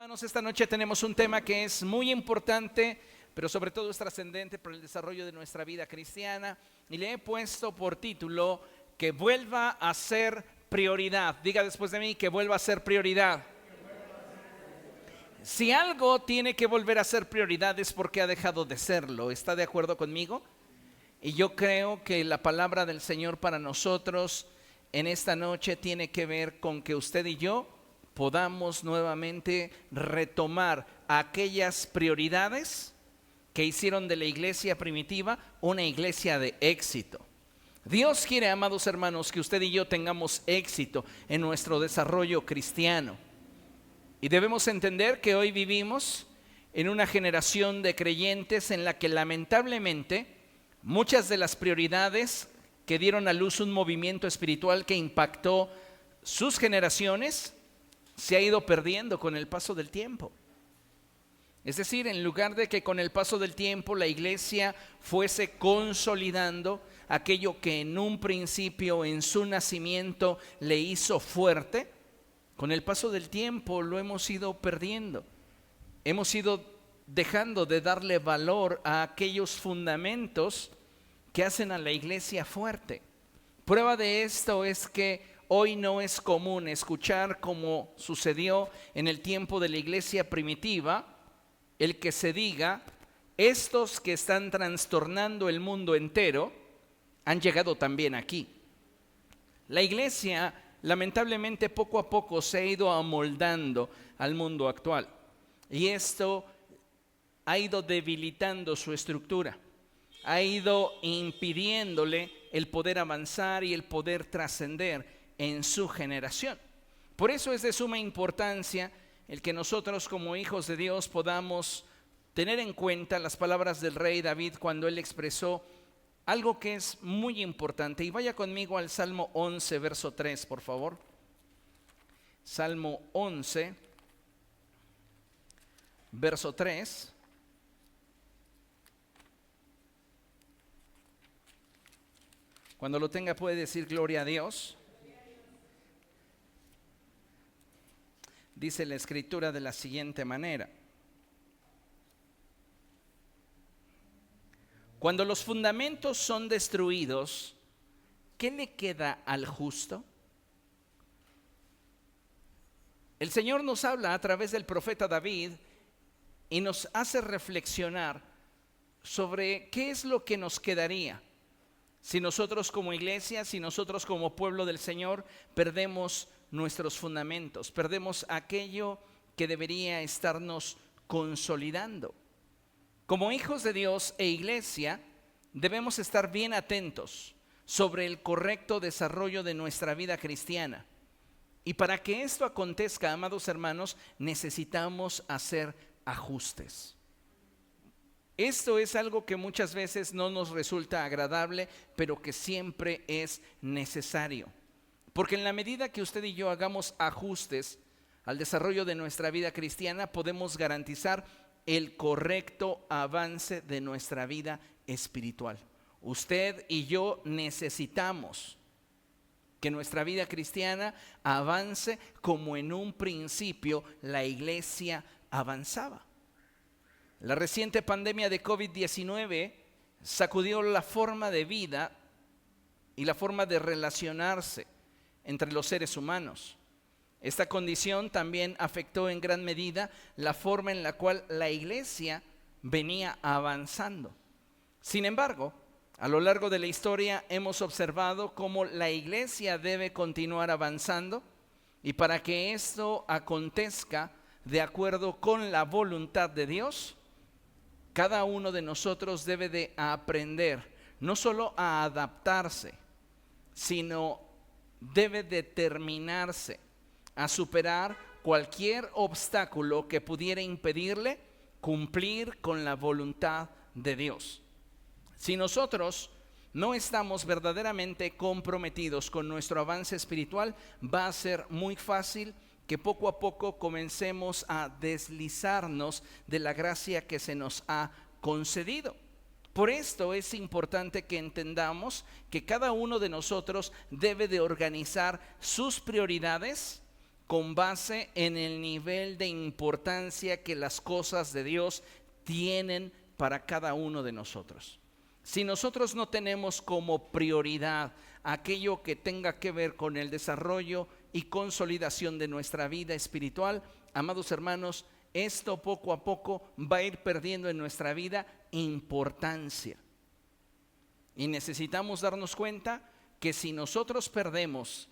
Hermanos, esta noche tenemos un tema que es muy importante, pero sobre todo es trascendente para el desarrollo de nuestra vida cristiana, y le he puesto por título que vuelva a ser prioridad. Diga después de mí: que vuelva a ser prioridad. Si algo tiene que volver a ser prioridad es porque ha dejado de serlo. ¿Está de acuerdo conmigo? Y yo creo que la palabra del Señor para nosotros en esta noche tiene que ver con que usted y yo podamos nuevamente retomar aquellas prioridades que hicieron de la iglesia primitiva una iglesia de éxito. Dios quiere, amados hermanos, que usted y yo tengamos éxito en nuestro desarrollo cristiano. Y debemos entender que hoy vivimos en una generación de creyentes en la que lamentablemente muchas de las prioridades que dieron a luz un movimiento espiritual que impactó sus generaciones se ha ido perdiendo con el paso del tiempo. Es decir, en lugar de que con el paso del tiempo la iglesia fuese consolidando aquello que en un principio, en su nacimiento, le hizo fuerte, con el paso del tiempo lo hemos ido perdiendo. Hemos ido dejando de darle valor a aquellos fundamentos que hacen a la iglesia fuerte. Prueba de esto es que hoy no es común escuchar, como sucedió en el tiempo de la iglesia primitiva, el que se diga: estos que están trastornando el mundo entero han llegado también aquí. La iglesia, lamentablemente, poco a poco se ha ido amoldando al mundo actual, y esto ha ido debilitando su estructura, ha ido impidiéndole el poder avanzar y el poder trascender en su generación. Por eso es de suma importancia el que nosotros, como hijos de Dios, podamos tener en cuenta las palabras del rey David cuando él expresó algo que es muy importante. Y vaya conmigo al Salmo 11, verso 3, por favor. Salmo 11, verso 3. Cuando lo tenga puede decir gloria a Dios. Dice la escritura de la siguiente manera: cuando los fundamentos son destruidos, ¿qué le queda al justo? El Señor nos habla a través del profeta David y nos hace reflexionar sobre qué es lo que nos quedaría si nosotros como iglesia, si nosotros como pueblo del Señor perdemos nuestros fundamentos, perdemos aquello que debería estarnos consolidando. Como hijos de Dios e iglesia, debemos estar bien atentos sobre el correcto desarrollo de nuestra vida cristiana. Y para que esto acontezca, amados hermanos, necesitamos hacer ajustes. Esto es algo que muchas veces no nos resulta agradable, pero que siempre es necesario. Porque en la medida que usted y yo hagamos ajustes al desarrollo de nuestra vida cristiana, podemos garantizar el correcto avance de nuestra vida espiritual. Usted y yo necesitamos que nuestra vida cristiana avance como en un principio la iglesia avanzaba. La reciente pandemia de COVID-19 sacudió la forma de vida y la forma de relacionarse entre los seres humanos. Esta condición también afectó en gran medida la forma en la cual la iglesia venía avanzando. Sin embargo, a lo largo de la historia hemos observado cómo la iglesia debe continuar avanzando, y para que esto acontezca de acuerdo con la voluntad de Dios, cada uno de nosotros debe de aprender no solo a adaptarse, sino debe determinarse a superar cualquier obstáculo que pudiera impedirle cumplir con la voluntad de Dios. Si nosotros no estamos verdaderamente comprometidos con nuestro avance espiritual, va a ser muy fácil que poco a poco comencemos a deslizarnos de la gracia que se nos ha concedido. Por esto es importante que entendamos que cada uno de nosotros debe de organizar sus prioridades con base en el nivel de importancia que las cosas de Dios tienen para cada uno de nosotros. Si nosotros no tenemos como prioridad aquello que tenga que ver con el desarrollo y consolidación de nuestra vida espiritual, amados hermanos, esto poco a poco va a ir perdiendo en nuestra vida importancia. Y necesitamos darnos cuenta que si nosotros perdemos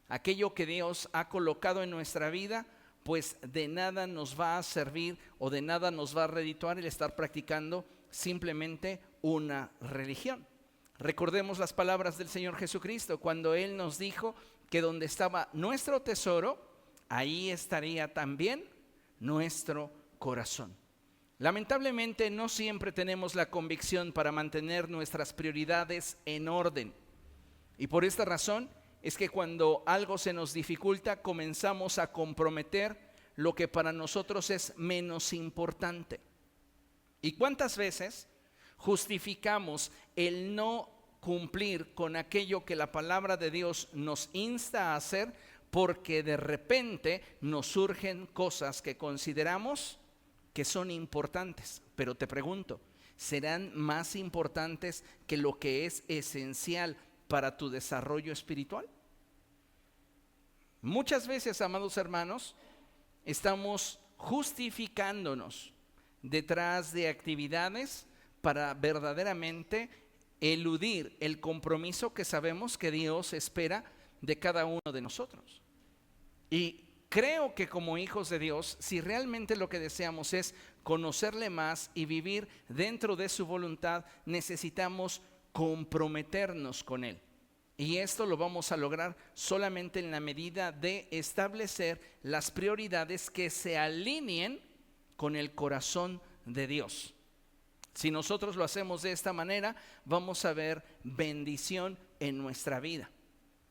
aquello que Dios ha colocado en nuestra vida, pues de nada nos va a servir o de nada nos va a redituar el estar practicando simplemente una religión. Recordemos las palabras del Señor Jesucristo cuando Él nos dijo que donde estaba nuestro tesoro, ahí estaría también nuestro corazón. Lamentablemente no siempre tenemos la convicción para mantener nuestras prioridades en orden. Y por esta razón es que cuando algo se nos dificulta, comenzamos a comprometer lo que para nosotros es menos importante. ¿Y cuántas veces justificamos el no cumplir con aquello que la palabra de Dios nos insta a hacer porque de repente nos surgen cosas que consideramos que son importantes? Pero te pregunto, ¿serán más importantes que lo que es esencial para tu desarrollo espiritual? Muchas veces, amados hermanos, estamos justificándonos detrás de actividades para verdaderamente eludir el compromiso que sabemos que Dios espera de cada uno de nosotros. Y creo que como hijos de Dios, si realmente lo que deseamos es conocerle más y vivir dentro de su voluntad, necesitamos comprometernos con Él. Y esto lo vamos a lograr solamente en la medida de establecer las prioridades que se alineen con el corazón de Dios. Si nosotros lo hacemos de esta manera, vamos a ver bendición en nuestra vida.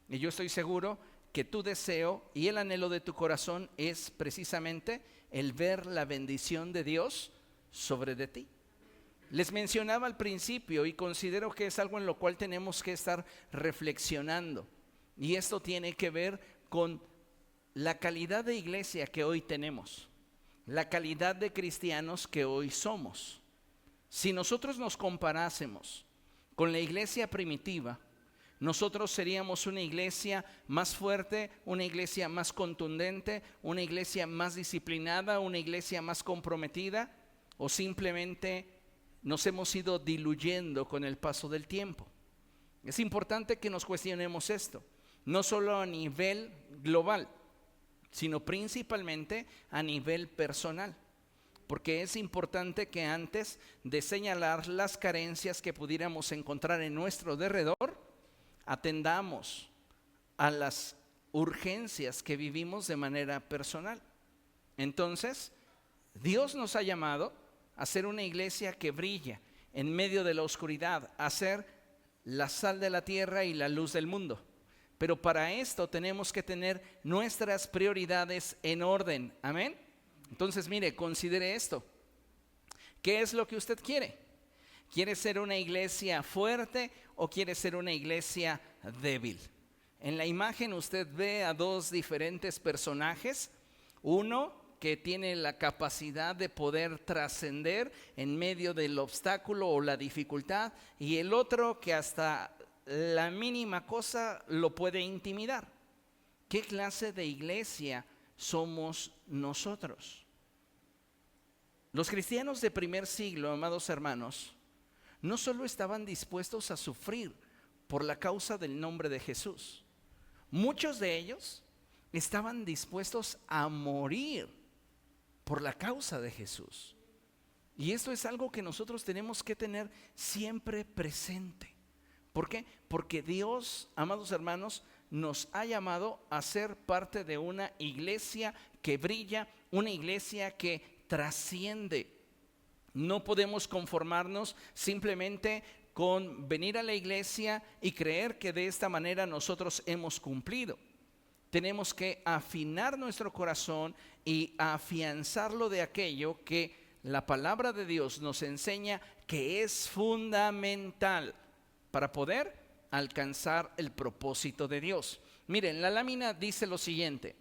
Y yo estoy seguro que tu deseo y el anhelo de tu corazón es precisamente el ver la bendición de Dios sobre de ti. Les mencionaba al principio y considero que es algo en lo cual tenemos que estar reflexionando. Y esto tiene que ver con la calidad de iglesia que hoy tenemos, la calidad de cristianos que hoy somos. Si nosotros nos comparásemos con la iglesia primitiva, nosotros seríamos una iglesia más fuerte, una iglesia más contundente, una iglesia más disciplinada, una iglesia más comprometida, o simplemente nos hemos ido diluyendo con el paso del tiempo. Es importante que nos cuestionemos esto, no solo a nivel global, sino principalmente a nivel personal. Porque es importante que antes de señalar las carencias que pudiéramos encontrar en nuestro derredor, atendamos a las urgencias que vivimos de manera personal. Entonces, Dios nos ha llamado a ser una iglesia que brilla en medio de la oscuridad, a ser la sal de la tierra y la luz del mundo. Pero para esto tenemos que tener nuestras prioridades en orden. Amén. Entonces, mire, considere esto. ¿Qué es lo que usted quiere? ¿Quiere ser una iglesia fuerte o quiere ser una iglesia débil? En la imagen usted ve a dos diferentes personajes. Uno que tiene la capacidad de poder trascender en medio del obstáculo o la dificultad, y el otro que hasta la mínima cosa lo puede intimidar. ¿Qué clase de iglesia somos nosotros? Los cristianos de primer siglo, amados hermanos, no solo estaban dispuestos a sufrir por la causa del nombre de Jesús, muchos de ellos estaban dispuestos a morir por la causa de Jesús. Y esto es algo que nosotros tenemos que tener siempre presente. ¿Por qué? Porque Dios, amados hermanos, nos ha llamado a ser parte de una iglesia que brilla, una iglesia que trasciende. No podemos conformarnos simplemente con venir a la iglesia y creer que de esta manera nosotros hemos cumplido. Tenemos que afinar nuestro corazón y afianzarlo de aquello que la palabra de Dios nos enseña que es fundamental para poder alcanzar el propósito de Dios. Miren, la lámina dice lo siguiente: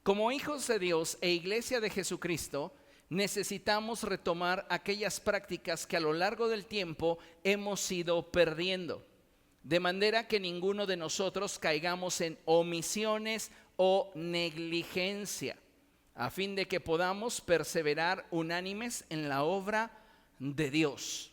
Como hijos de Dios e iglesia de Jesucristo, necesitamos retomar aquellas prácticas que a lo largo del tiempo hemos ido perdiendo, de manera que ninguno de nosotros caigamos en omisiones o negligencia, a fin de que podamos perseverar unánimes en la obra de Dios.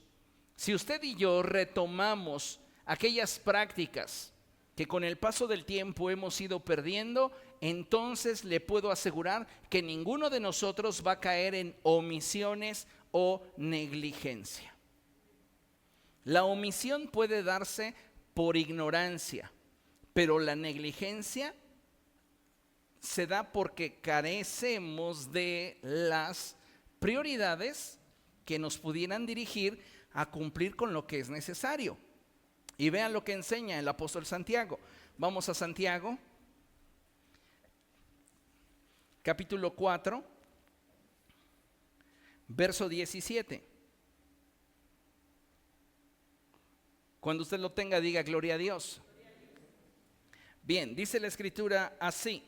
Si usted y yo retomamos aquellas prácticas que con el paso del tiempo hemos ido perdiendo, entonces le puedo asegurar que ninguno de nosotros va a caer en omisiones o negligencia. La omisión puede darse por ignorancia, pero la negligencia se da porque carecemos de las prioridades que nos pudieran dirigir a cumplir con lo que es necesario. Y vean lo que enseña el apóstol Santiago. Vamos a Santiago, capítulo 4, verso 17. Cuando usted lo tenga, diga gloria a Dios. Bien, dice la escritura así: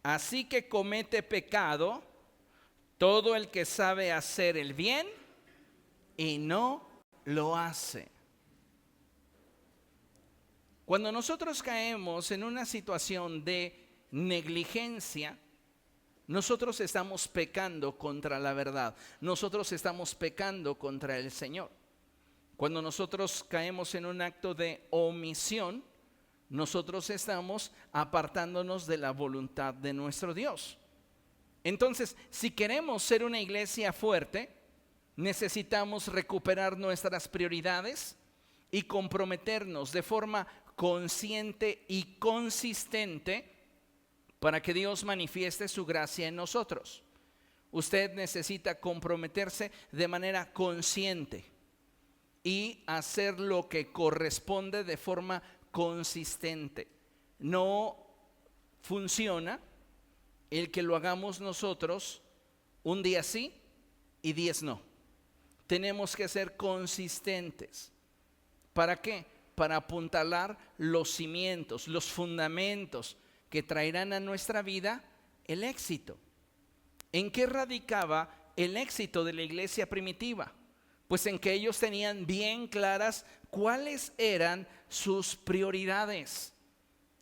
así que comete pecado todo el que sabe hacer el bien y no lo hace. Cuando nosotros caemos en una situación de negligencia, nosotros estamos pecando contra la verdad. Nosotros estamos pecando contra el Señor. Cuando nosotros caemos en un acto de omisión, nosotros estamos apartándonos de la voluntad de nuestro Dios. Entonces, si queremos ser una iglesia fuerte, necesitamos recuperar nuestras prioridades y comprometernos de forma consciente y consistente para que Dios manifieste su gracia en nosotros. Usted necesita comprometerse de manera consciente y hacer lo que corresponde de forma consistente. No funciona el que lo hagamos nosotros un día sí y 10 no. Tenemos que ser consistentes. ¿Para qué? Para apuntalar los cimientos, los fundamentos que traerán a nuestra vida el éxito. ¿En qué radicaba el éxito de la iglesia primitiva? Pues en que ellos tenían bien claras cuáles eran sus prioridades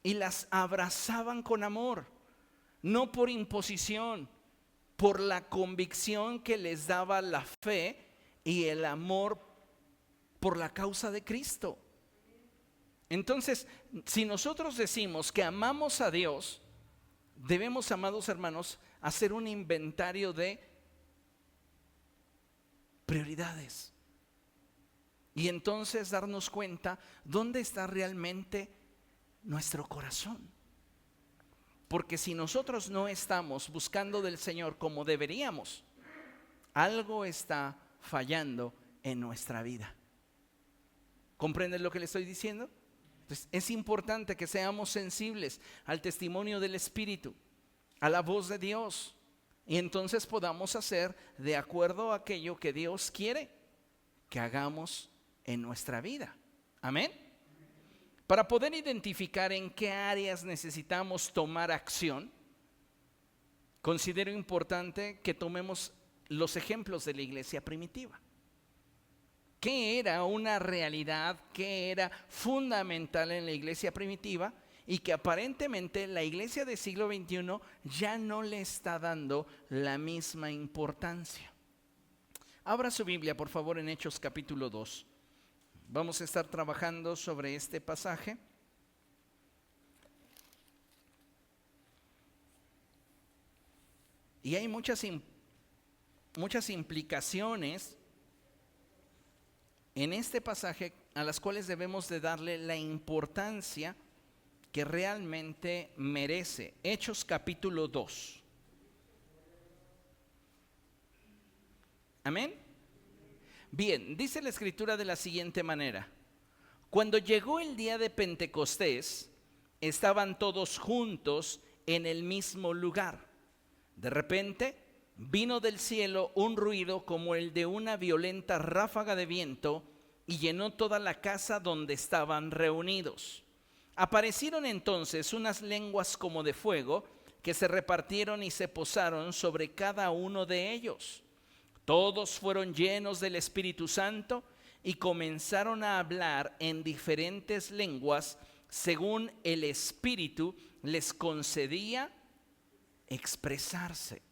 y las abrazaban con amor, no por imposición, por la convicción que les daba la fe y el amor por la causa de Cristo. Entonces, si nosotros decimos que amamos a Dios, debemos, amados hermanos, hacer un inventario de prioridades y entonces darnos cuenta dónde está realmente nuestro corazón. Porque si nosotros no estamos buscando del Señor como deberíamos, algo está fallando en nuestra vida. ¿Comprenden lo que le estoy diciendo? Entonces, es importante que seamos sensibles al testimonio del Espíritu, a la voz de Dios, y entonces podamos hacer de acuerdo a aquello que Dios quiere que hagamos en nuestra vida. Amén. Para poder identificar en qué áreas necesitamos tomar acción, considero importante que tomemos los ejemplos de la iglesia primitiva. ¿Qué era una realidad? ¿Qué era fundamental en la iglesia primitiva? Y que aparentemente la iglesia del siglo XXI ya no le está dando la misma importancia. Abra su Biblia, por favor, en Hechos capítulo 2. Vamos a estar trabajando sobre este pasaje. Y hay muchas implicaciones en este pasaje a las cuales debemos de darle la importancia que realmente merece. Hechos capítulo 2. Amén. Bien, dice la escritura de la siguiente manera: cuando llegó el día de Pentecostés, estaban todos juntos en el mismo lugar. De repente vino del cielo un ruido como el de una violenta ráfaga de viento y llenó toda la casa donde estaban reunidos. Aparecieron entonces unas lenguas como de fuego que se repartieron y se posaron sobre cada uno de ellos. Todos fueron llenos del Espíritu Santo y comenzaron a hablar en diferentes lenguas según el Espíritu les concedía expresarse.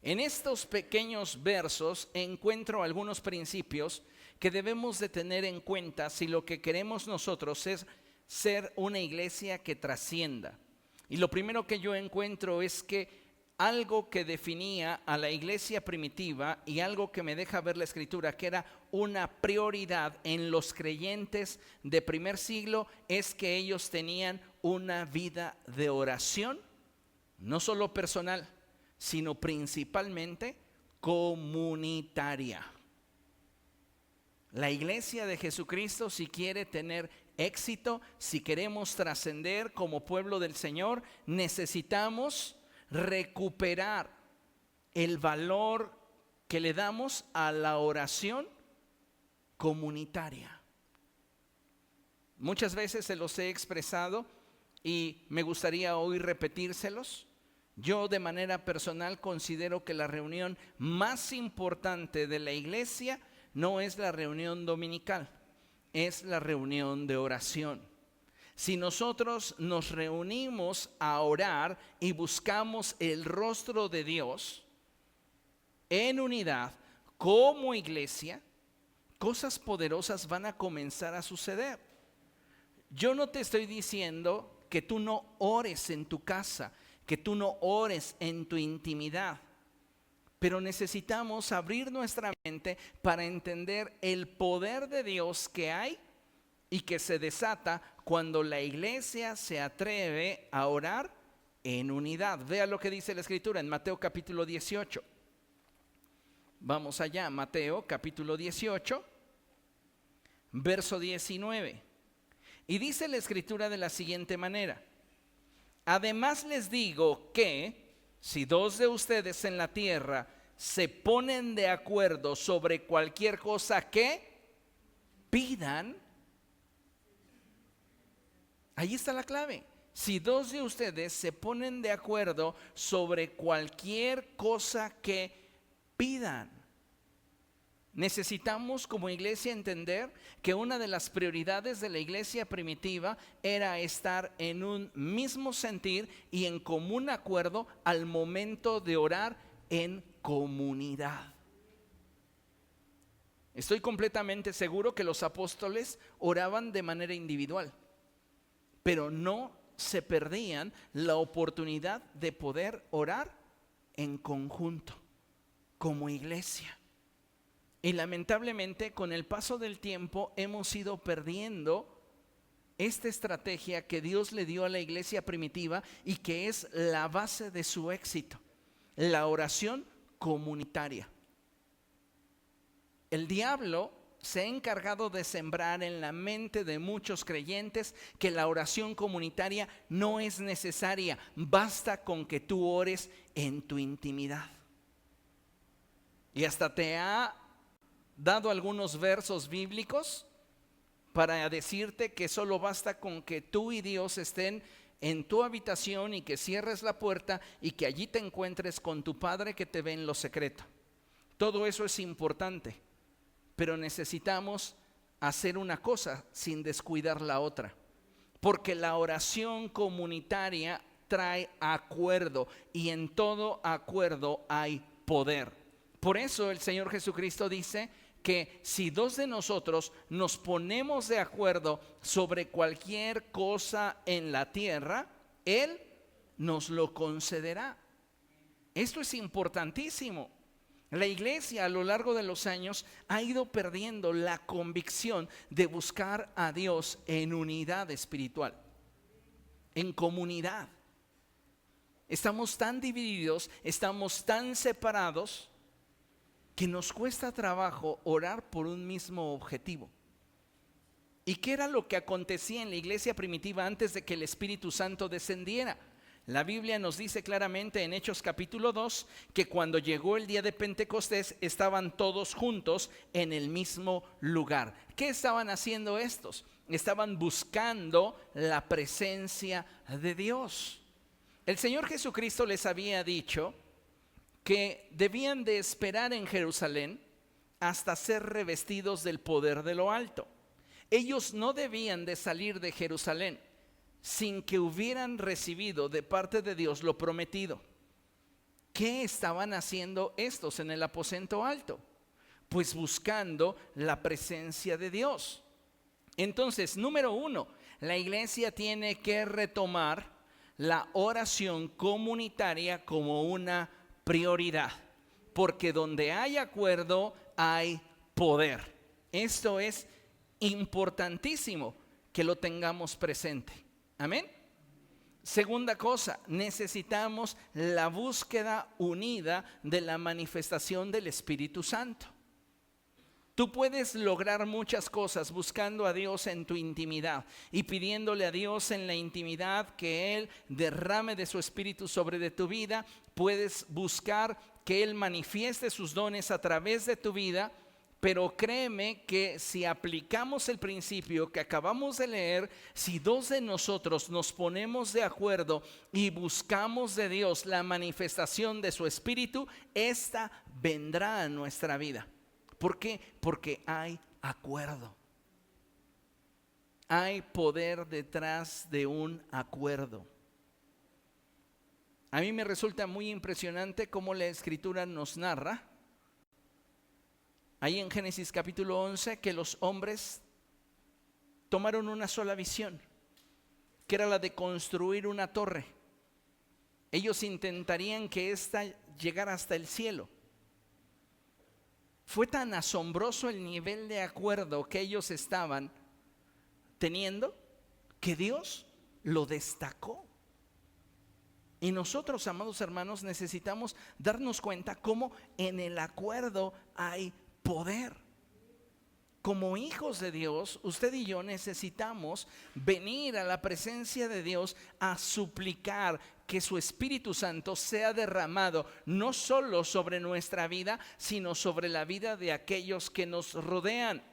En estos pequeños versos encuentro algunos principios que debemos de tener en cuenta si lo que queremos nosotros es ser una iglesia que trascienda. Y lo primero que yo encuentro es que algo que definía a la iglesia primitiva y algo que me deja ver la Escritura que era una prioridad en los creyentes de primer siglo es que ellos tenían una vida de oración, no solo personal, sino principalmente comunitaria. La iglesia de Jesucristo, si quiere tener éxito, si queremos trascender como pueblo del Señor, necesitamos recuperar el valor que le damos a la oración comunitaria. Muchas veces se los he expresado y me gustaría hoy repetírselos. Yo de manera personal considero que la reunión más importante de la iglesia no es la reunión dominical, es la reunión de oración. Si nosotros nos reunimos a orar y buscamos el rostro de Dios en unidad como iglesia, cosas poderosas van a comenzar a suceder. Yo no te estoy diciendo que tú no ores en tu casa, que tú no ores en tu intimidad, pero necesitamos abrir nuestra mente para entender el poder de Dios que hay y que se desata cuando la iglesia se atreve a orar en unidad. Vea lo que dice la Escritura en Mateo capítulo 18. Vamos allá, Mateo capítulo 18, verso 19. Y dice la Escritura de la siguiente manera: además les digo que si dos de ustedes en la tierra se ponen de acuerdo sobre cualquier cosa que pidan, ahí está la clave. Si dos de ustedes se ponen de acuerdo sobre cualquier cosa que pidan. Necesitamos como iglesia entender que una de las prioridades de la iglesia primitiva era estar en un mismo sentir y en común acuerdo al momento de orar en comunidad. Estoy completamente seguro que los apóstoles oraban de manera individual, pero no se perdían la oportunidad de poder orar en conjunto como iglesia. Y lamentablemente con el paso del tiempo hemos ido perdiendo esta estrategia que Dios le dio a la iglesia primitiva y que es la base de su éxito, la oración comunitaria. El diablo se ha encargado de sembrar en la mente de muchos creyentes que la oración comunitaria no es necesaria, basta con que tú ores en tu intimidad. Y hasta te ha dado algunos versos bíblicos para decirte que solo basta con que tú y Dios estén en tu habitación y que cierres la puerta y que allí te encuentres con tu Padre que te ve en lo secreto. Todo eso es importante, pero necesitamos hacer una cosa sin descuidar la otra, porque la oración comunitaria trae acuerdo y en todo acuerdo hay poder. Por eso el Señor Jesucristo dice que si dos de nosotros nos ponemos de acuerdo sobre cualquier cosa en la tierra, Él nos lo concederá. Esto es importantísimo. La iglesia a lo largo de los años ha ido perdiendo la convicción de buscar a Dios en unidad espiritual, en comunidad. Estamos tan divididos, estamos tan separados que nos cuesta trabajo orar por un mismo objetivo. ¿Y qué era lo que acontecía en la iglesia primitiva antes de que el Espíritu Santo descendiera? La Biblia nos dice claramente en Hechos capítulo 2 que cuando llegó el día de Pentecostés estaban todos juntos en el mismo lugar. ¿Qué estaban haciendo estos? Estaban buscando la presencia de Dios. El Señor Jesucristo les había dicho que debían de esperar en Jerusalén hasta ser revestidos del poder de lo alto. Ellos no debían de salir de Jerusalén sin que hubieran recibido de parte de Dios lo prometido. ¿Qué estaban haciendo estos en el aposento alto? Pues buscando la presencia de Dios. Entonces, número 1, la iglesia tiene que retomar la oración comunitaria como una prioridad, porque donde hay acuerdo hay poder. Esto es importantísimo que lo tengamos presente. Amén. Segunda cosa, necesitamos la búsqueda unida de la manifestación del Espíritu Santo. Tú puedes lograr muchas cosas buscando a Dios en tu intimidad y pidiéndole a Dios en la intimidad que Él derrame de su Espíritu sobre de tu vida. Puedes buscar que Él manifieste sus dones a través de tu vida, pero créeme que si aplicamos el principio que acabamos de leer, si dos de nosotros nos ponemos de acuerdo y buscamos de Dios la manifestación de su Espíritu, esta vendrá a nuestra vida. ¿Por qué? Porque hay acuerdo. Hay poder detrás de un acuerdo. A mí me resulta muy impresionante cómo la Escritura nos narra, ahí en Génesis capítulo 11, que los hombres tomaron una sola visión, que era la de construir una torre. Ellos intentarían que ésta llegara hasta el cielo. Fue tan asombroso el nivel de acuerdo que ellos estaban teniendo que Dios lo destacó. Y nosotros, amados hermanos, necesitamos darnos cuenta cómo en el acuerdo hay poder. Como hijos de Dios, usted y yo necesitamos venir a la presencia de Dios a suplicar que su Espíritu Santo sea derramado no solo sobre nuestra vida, sino sobre la vida de aquellos que nos rodean.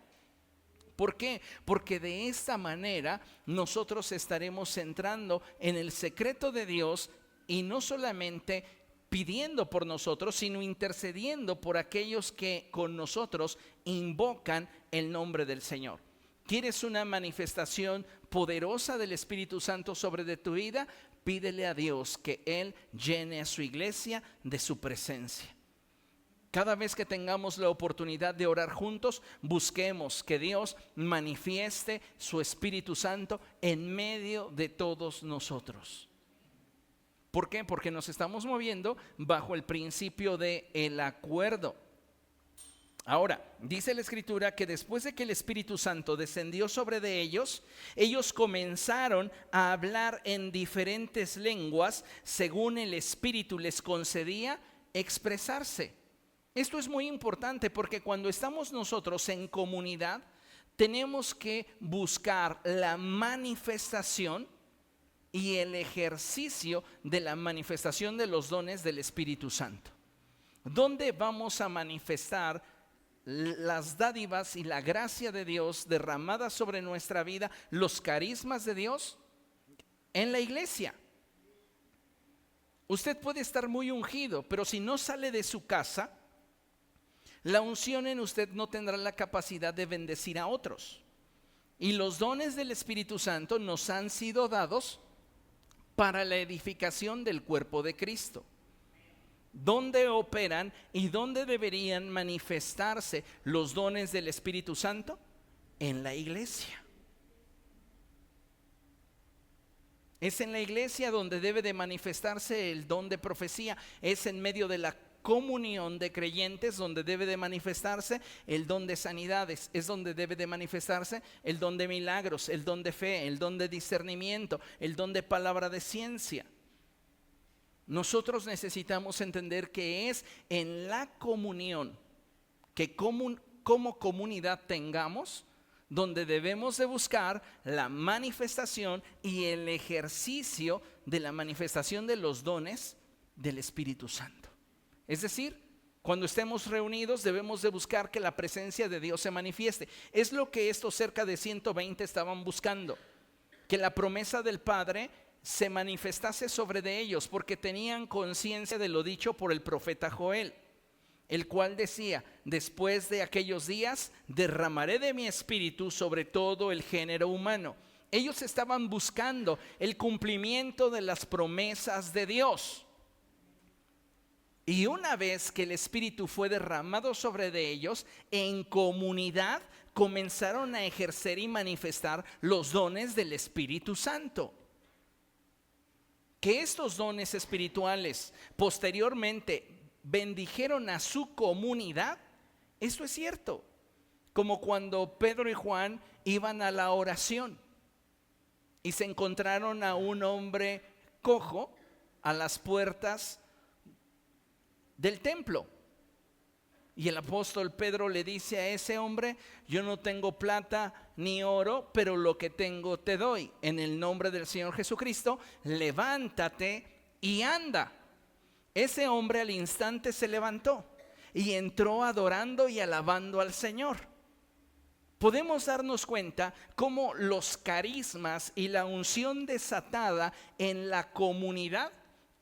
¿Por qué? Porque de esta manera nosotros estaremos entrando en el secreto de Dios y no solamente pidiendo por nosotros, sino intercediendo por aquellos que con nosotros invocan el nombre del Señor. ¿Quieres una manifestación poderosa del Espíritu Santo sobre de tu vida? Pídele a Dios que Él llene a su iglesia de su presencia. Cada vez que tengamos la oportunidad de orar juntos, busquemos que Dios manifieste su Espíritu Santo en medio de todos nosotros. ¿Por qué? Porque nos estamos moviendo bajo el principio del acuerdo. Ahora, dice la Escritura que después de que el Espíritu Santo descendió sobre de ellos, ellos comenzaron a hablar en diferentes lenguas según el Espíritu les concedía expresarse. Esto es muy importante porque cuando estamos nosotros en comunidad, tenemos que buscar la manifestación y el ejercicio de la manifestación de los dones del Espíritu Santo. ¿Dónde vamos a manifestar las dádivas y la gracia de Dios derramada sobre nuestra vida, los carismas de Dios? En la iglesia. Usted puede estar muy ungido, pero si no sale de su casa, la unción en usted no tendrá la capacidad de bendecir a otros. Y los dones del Espíritu Santo nos han sido dados para la edificación del cuerpo de Cristo. ¿Dónde operan y dónde deberían manifestarse los dones del Espíritu Santo? En la iglesia. Es en la iglesia donde debe de manifestarse el don de profecía. Es en medio de la comunión de creyentes donde debe de manifestarse el don de sanidades. Es donde debe de manifestarse el don de milagros, el don de fe, el don de discernimiento, el don de palabra de ciencia. Nosotros necesitamos entender que es en la comunión que como comunidad tengamos donde debemos de buscar la manifestación y el ejercicio de la manifestación de los dones del Espíritu Santo. Es decir, cuando estemos reunidos debemos de buscar que la presencia de Dios se manifieste. Es lo que estos cerca de 120 estaban buscando, que la promesa del Padre se manifestase sobre de ellos, porque tenían conciencia de lo dicho por el profeta Joel, el cual decía: después de aquellos días derramaré de mi espíritu sobre todo el género humano. Ellos estaban buscando el cumplimiento de las promesas de Dios. Y una vez que el espíritu fue derramado sobre de ellos, en comunidad comenzaron a ejercer y manifestar los dones del Espíritu Santo. Que estos dones espirituales posteriormente bendijeron a su comunidad, esto es cierto. Como cuando Pedro y Juan iban a la oración y se encontraron a un hombre cojo a las puertas del templo. Y el apóstol Pedro le dice a ese hombre: yo no tengo plata ni oro, pero lo que tengo te doy. En el nombre del Señor Jesucristo, levántate y anda. Ese hombre al instante se levantó y entró adorando y alabando al Señor. Podemos darnos cuenta cómo los carismas y la unción desatada en la comunidad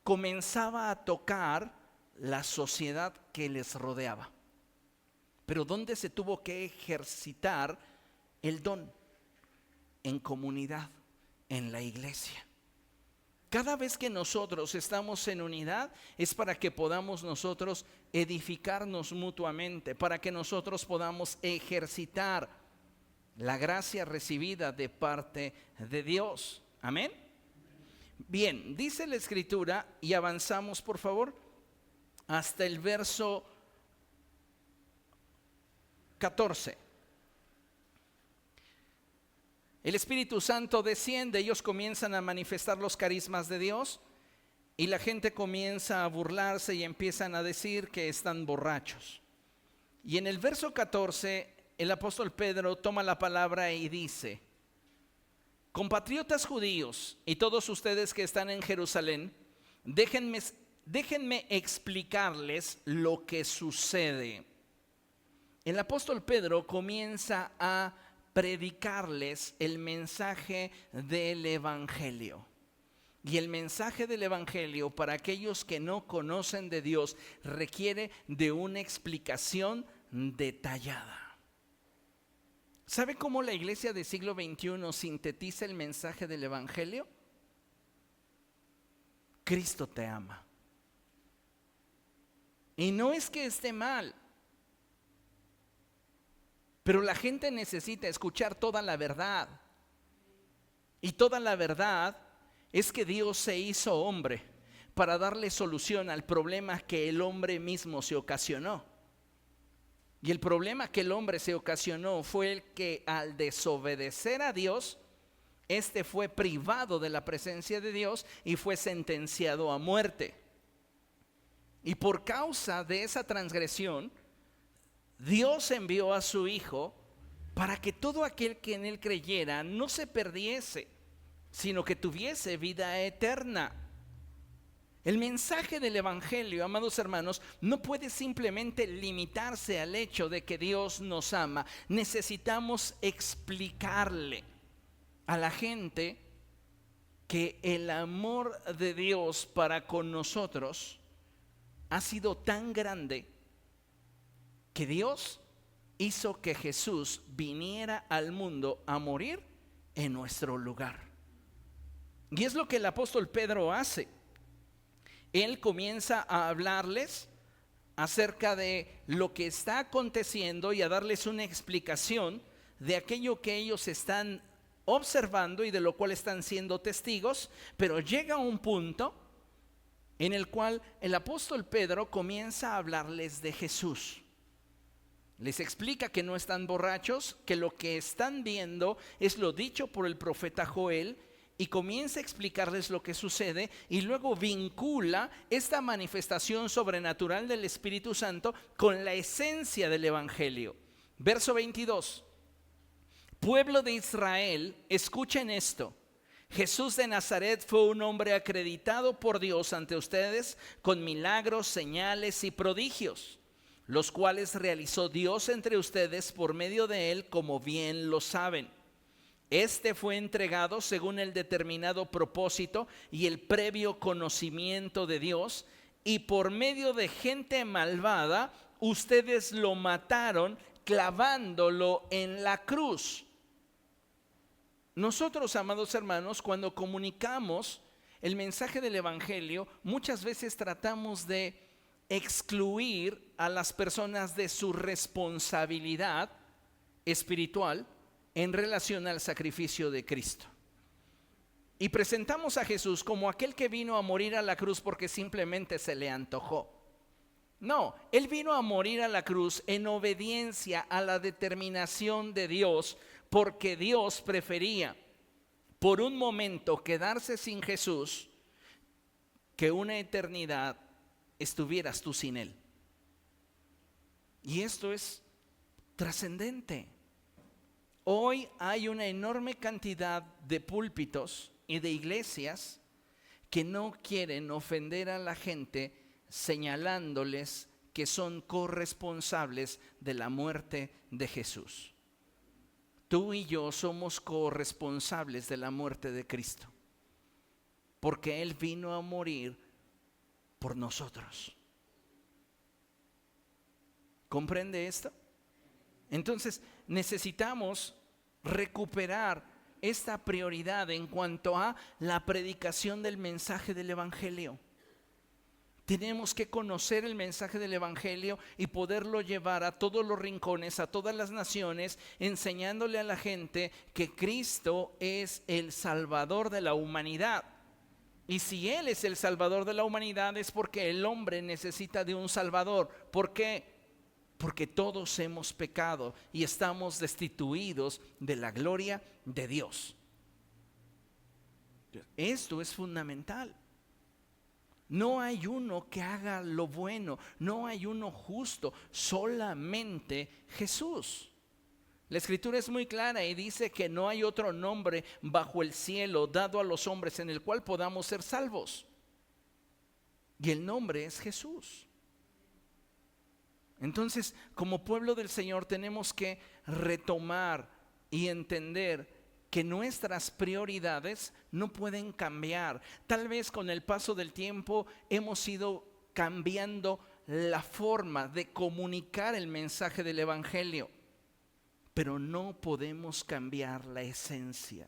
comenzaba a tocar la sociedad que les rodeaba. Pero ¿dónde se tuvo que ejercitar el don? En comunidad, en la iglesia. Cada vez que nosotros estamos en unidad es para que podamos nosotros edificarnos mutuamente, para que nosotros podamos ejercitar la gracia recibida de parte de Dios. Amén. Bien, dice la Escritura, y avanzamos por favor hasta el verso 14. El Espíritu Santo desciende, ellos comienzan a manifestar los carismas de Dios y la gente comienza a burlarse y empiezan a decir que están borrachos. Y en el verso 14 el apóstol Pedro toma la palabra y dice: compatriotas judíos y todos ustedes que están en Jerusalén, déjenme explicarles lo que sucede. El apóstol Pedro comienza a predicarles el mensaje del Evangelio. Y el mensaje del Evangelio, para aquellos que no conocen de Dios, requiere de una explicación detallada. ¿Sabe cómo la iglesia del siglo XXI sintetiza el mensaje del Evangelio? Cristo te ama. Y no es que esté mal, pero la gente necesita escuchar toda la verdad. Y toda la verdad es que Dios se hizo hombre para darle solución al problema que el hombre mismo se ocasionó. Y el problema que el hombre se ocasionó fue el que al desobedecer a Dios, este fue privado de la presencia de Dios y fue sentenciado a muerte. Y por causa de esa transgresión, Dios envió a su Hijo para que todo aquel que en Él creyera no se perdiese, sino que tuviese vida eterna. El mensaje del Evangelio, amados hermanos, no puede simplemente limitarse al hecho de que Dios nos ama. Necesitamos explicarle a la gente que el amor de Dios para con nosotros ha sido tan grande que Dios hizo que Jesús viniera al mundo a morir en nuestro lugar. Y es lo que el apóstol Pedro hace. Él comienza a hablarles acerca de lo que está aconteciendo y a darles una explicación de aquello que ellos están observando y de lo cual están siendo testigos. Pero llega un punto en el cual el apóstol Pedro comienza a hablarles de Jesús. Les explica que no están borrachos, que lo que están viendo es lo dicho por el profeta Joel, y comienza a explicarles lo que sucede, y luego vincula esta manifestación sobrenatural del Espíritu Santo con la esencia del Evangelio. Verso 22. Pueblo de Israel, escuchen esto. Jesús de Nazaret fue un hombre acreditado por Dios ante ustedes con milagros, señales y prodigios, los cuales realizó Dios entre ustedes por medio de él, como bien lo saben. Este fue entregado según el determinado propósito y el previo conocimiento de Dios, y por medio de gente malvada, ustedes lo mataron clavándolo en la cruz. Nosotros, amados hermanos, cuando comunicamos el mensaje del Evangelio, muchas veces tratamos de excluir a las personas de su responsabilidad espiritual en relación al sacrificio de Cristo. Y presentamos a Jesús como aquel que vino a morir a la cruz porque simplemente se le antojó. No, Él vino a morir a la cruz en obediencia a la determinación de Dios, porque Dios prefería por un momento quedarse sin Jesús que una eternidad estuvieras tú sin Él. Y esto es trascendente. Hoy hay una enorme cantidad de púlpitos y de iglesias que no quieren ofender a la gente señalándoles que son corresponsables de la muerte de Jesús. Tú y yo somos corresponsables de la muerte de Cristo, porque Él vino a morir por nosotros. ¿Comprende esto? Entonces necesitamos recuperar esta prioridad en cuanto a la predicación del mensaje del Evangelio. Tenemos que conocer el mensaje del Evangelio y poderlo llevar a todos los rincones, a todas las naciones, enseñándole a la gente que Cristo es el Salvador de la humanidad. Y si Él es el Salvador de la humanidad, es porque el hombre necesita de un Salvador. ¿Por qué? Porque todos hemos pecado y estamos destituidos de la gloria de Dios. Esto es fundamental. No hay uno que haga lo bueno, no hay uno justo, solamente Jesús. La Escritura es muy clara y dice que no hay otro nombre bajo el cielo dado a los hombres en el cual podamos ser salvos. Y el nombre es Jesús. Entonces, como pueblo del Señor tenemos que retomar y entender que nuestras prioridades no pueden cambiar. Tal vez con el paso del tiempo hemos ido cambiando la forma de comunicar el mensaje del Evangelio, pero no podemos cambiar la esencia.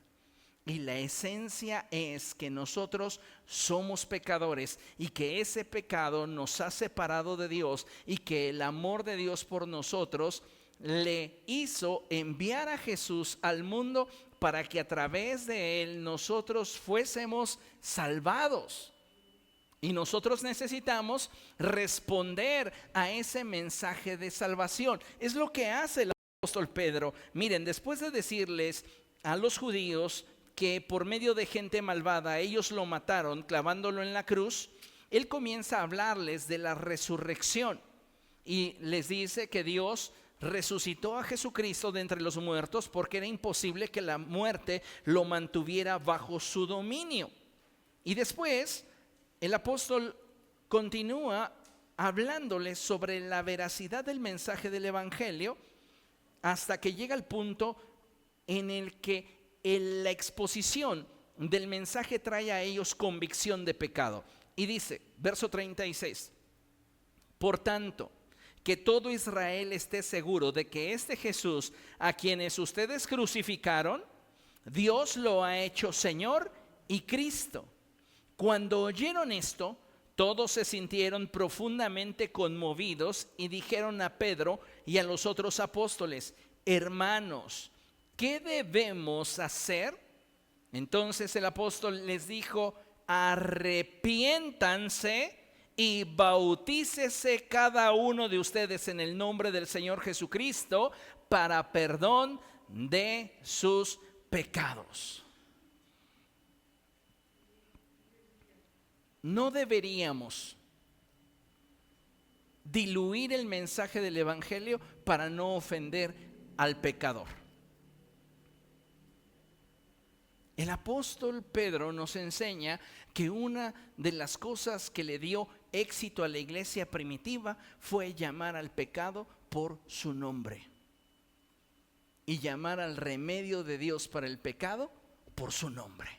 Y la esencia es que nosotros somos pecadores y que ese pecado nos ha separado de Dios y que el amor de Dios por nosotros le hizo enviar a Jesús al mundo para que a través de Él nosotros fuésemos salvados. Y nosotros necesitamos responder a ese mensaje de salvación. Es lo que hace el apóstol Pedro. Miren, después de decirles a los judíos que por medio de gente malvada ellos lo mataron clavándolo en la cruz, él comienza a hablarles de la resurrección y les dice que Dios resucitó a Jesucristo de entre los muertos porque era imposible que la muerte lo mantuviera bajo su dominio. Y después el apóstol continúa hablándoles sobre la veracidad del mensaje del Evangelio hasta que llega el punto en el que la exposición del mensaje trae a ellos convicción de pecado. Y dice, verso 36, por tanto, que todo Israel esté seguro de que este Jesús, a quienes ustedes crucificaron, Dios lo ha hecho Señor y Cristo. Cuando oyeron esto, todos se sintieron profundamente conmovidos y dijeron a Pedro y a los otros apóstoles, hermanos, ¿qué debemos hacer? Entonces el apóstol les dijo, arrepiéntanse y bautícese cada uno de ustedes en el nombre del Señor Jesucristo para perdón de sus pecados. No deberíamos diluir el mensaje del Evangelio para no ofender al pecador. El apóstol Pedro nos enseña que una de las cosas que le dio éxito a la iglesia primitiva fue llamar al pecado por su nombre. y llamar al remedio de Dios para el pecado por su nombre.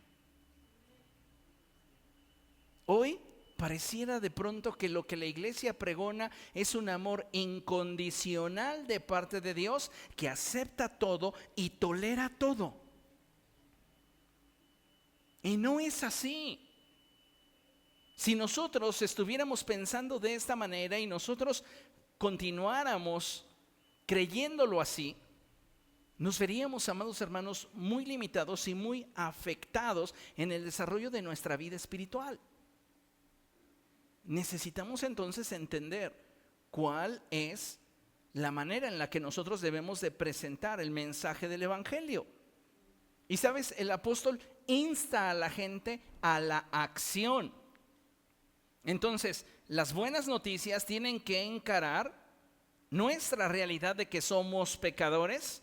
Hoy pareciera de pronto que lo que la iglesia pregona es un amor incondicional de parte de Dios que acepta todo y tolera todo. Y no es así. Si nosotros estuviéramos pensando de esta manera y nosotros continuáramos creyéndolo así, nos veríamos, amados hermanos, muy limitados y muy afectados en el desarrollo de nuestra vida espiritual. Necesitamos entonces entender cuál es la manera en la que nosotros debemos de presentar el mensaje del evangelio. Y sabes, el apóstol insta a la gente a la acción. Entonces, las buenas noticias tienen que encarar nuestra realidad de que somos pecadores,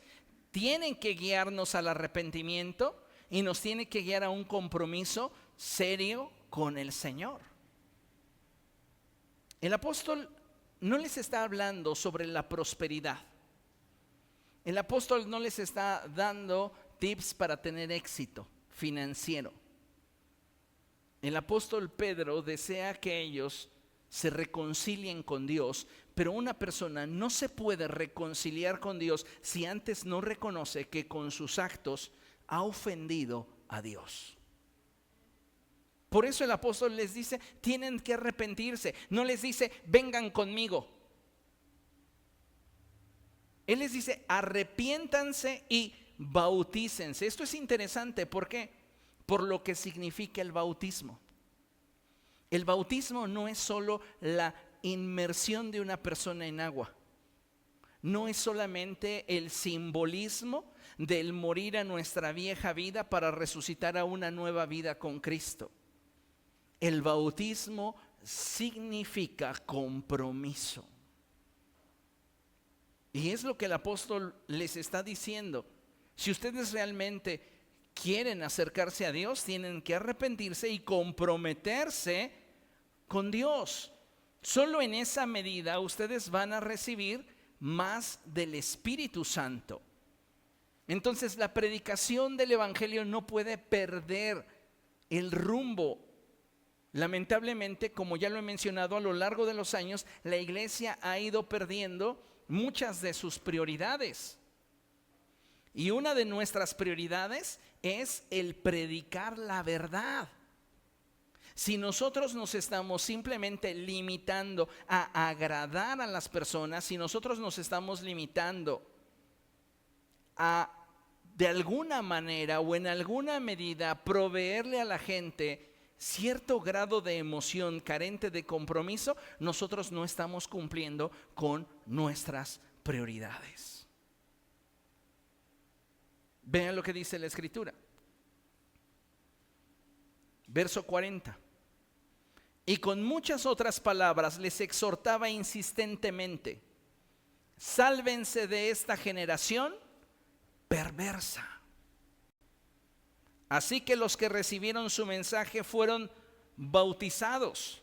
tienen que guiarnos al arrepentimiento y nos tiene que guiar a un compromiso serio con el Señor. El apóstol no les está hablando sobre la prosperidad. El apóstol no les está dando tips para tener éxito financiero. El apóstol Pedro desea que ellos se reconcilien con Dios, pero una persona no se puede reconciliar con Dios si antes no reconoce que con sus actos ha ofendido a Dios. Por eso el apóstol les dice, tienen que arrepentirse. No les dice, vengan conmigo. Él les dice, arrepiéntanse y bautícense. Esto es interesante, ¿por qué? Por lo que significa el bautismo. El bautismo no es solo la inmersión de una persona en agua. No es solamente el simbolismo del morir a nuestra vieja vida para resucitar a una nueva vida con Cristo. El bautismo significa compromiso. Y es lo que el apóstol les está diciendo. Si ustedes realmente quieren acercarse a Dios, tienen que arrepentirse y comprometerse con Dios. Solo en esa medida ustedes van a recibir más del Espíritu Santo. Entonces la predicación del evangelio no puede perder el rumbo. Lamentablemente, como ya lo he mencionado, a lo largo de los años, la iglesia ha ido perdiendo muchas de sus prioridades. Y una de nuestras prioridades es el predicar la verdad. Si nosotros nos estamos simplemente limitando a agradar a las personas, si nosotros nos estamos limitando a de alguna manera o en alguna medida proveerle a la gente cierto grado de emoción carente de compromiso, nosotros no estamos cumpliendo con nuestras prioridades. Vean lo que dice la Escritura. Verso 40. Y con muchas otras palabras les exhortaba insistentemente: sálvense de esta generación perversa. Así que los que recibieron su mensaje fueron bautizados,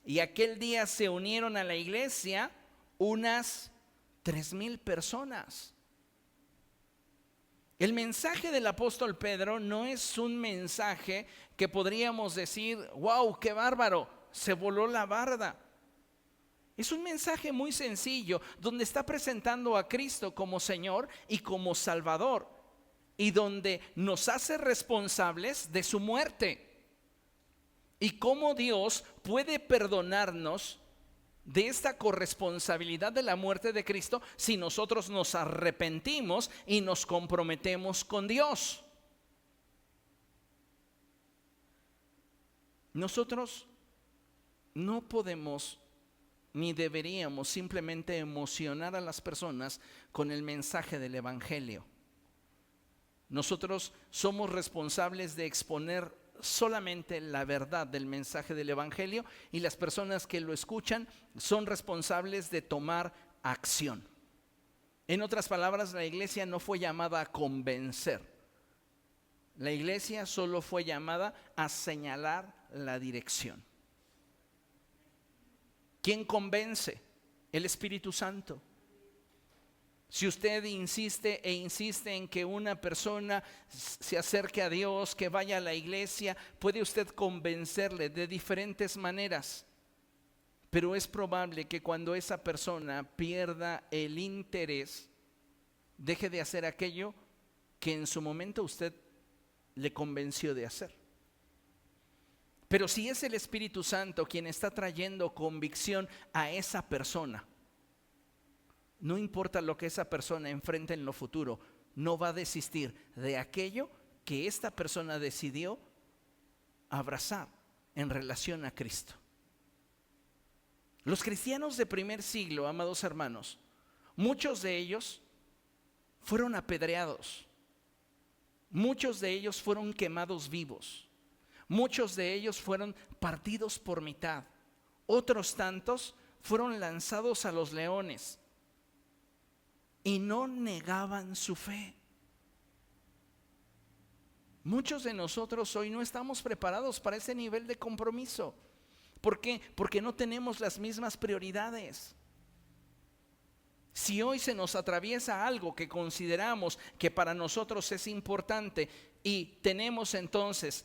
y aquel día se unieron a la iglesia unas 3,000 personas. El mensaje del apóstol Pedro no es un mensaje que podríamos decir, wow, qué bárbaro, se voló la barda. Es un mensaje muy sencillo, donde está presentando a Cristo como Señor y como Salvador, y donde nos hace responsables de su muerte. Y cómo Dios puede perdonarnos de esta corresponsabilidad de la muerte de Cristo si nosotros nos arrepentimos y nos comprometemos con Dios. Nosotros no podemos ni deberíamos simplemente emocionar a las personas con el mensaje del evangelio. Nosotros somos responsables de exponer solamente la verdad del mensaje del evangelio, y las personas que lo escuchan son responsables de tomar acción. En otras palabras, la iglesia no fue llamada a convencer. La iglesia solo fue llamada a señalar la dirección. ¿Quién convence? El Espíritu Santo. Si usted insiste e insiste en que una persona se acerque a Dios, que vaya a la iglesia, puede usted convencerle de diferentes maneras. Pero es probable que cuando esa persona pierda el interés, deje de hacer aquello que en su momento usted le convenció de hacer. Pero si es el Espíritu Santo quien está trayendo convicción a esa persona, no importa lo que esa persona enfrente en lo futuro, no va a desistir de aquello que esta persona decidió abrazar en relación a Cristo. Los cristianos de primer siglo, amados hermanos, muchos de ellos fueron apedreados, muchos de ellos fueron quemados vivos, muchos de ellos fueron partidos por mitad, otros tantos fueron lanzados a los leones. Y no negaban su fe. Muchos de nosotros hoy no estamos preparados para ese nivel de compromiso. ¿Por qué? Porque no tenemos las mismas prioridades. Si hoy se nos atraviesa algo que consideramos que para nosotros es importante y tenemos entonces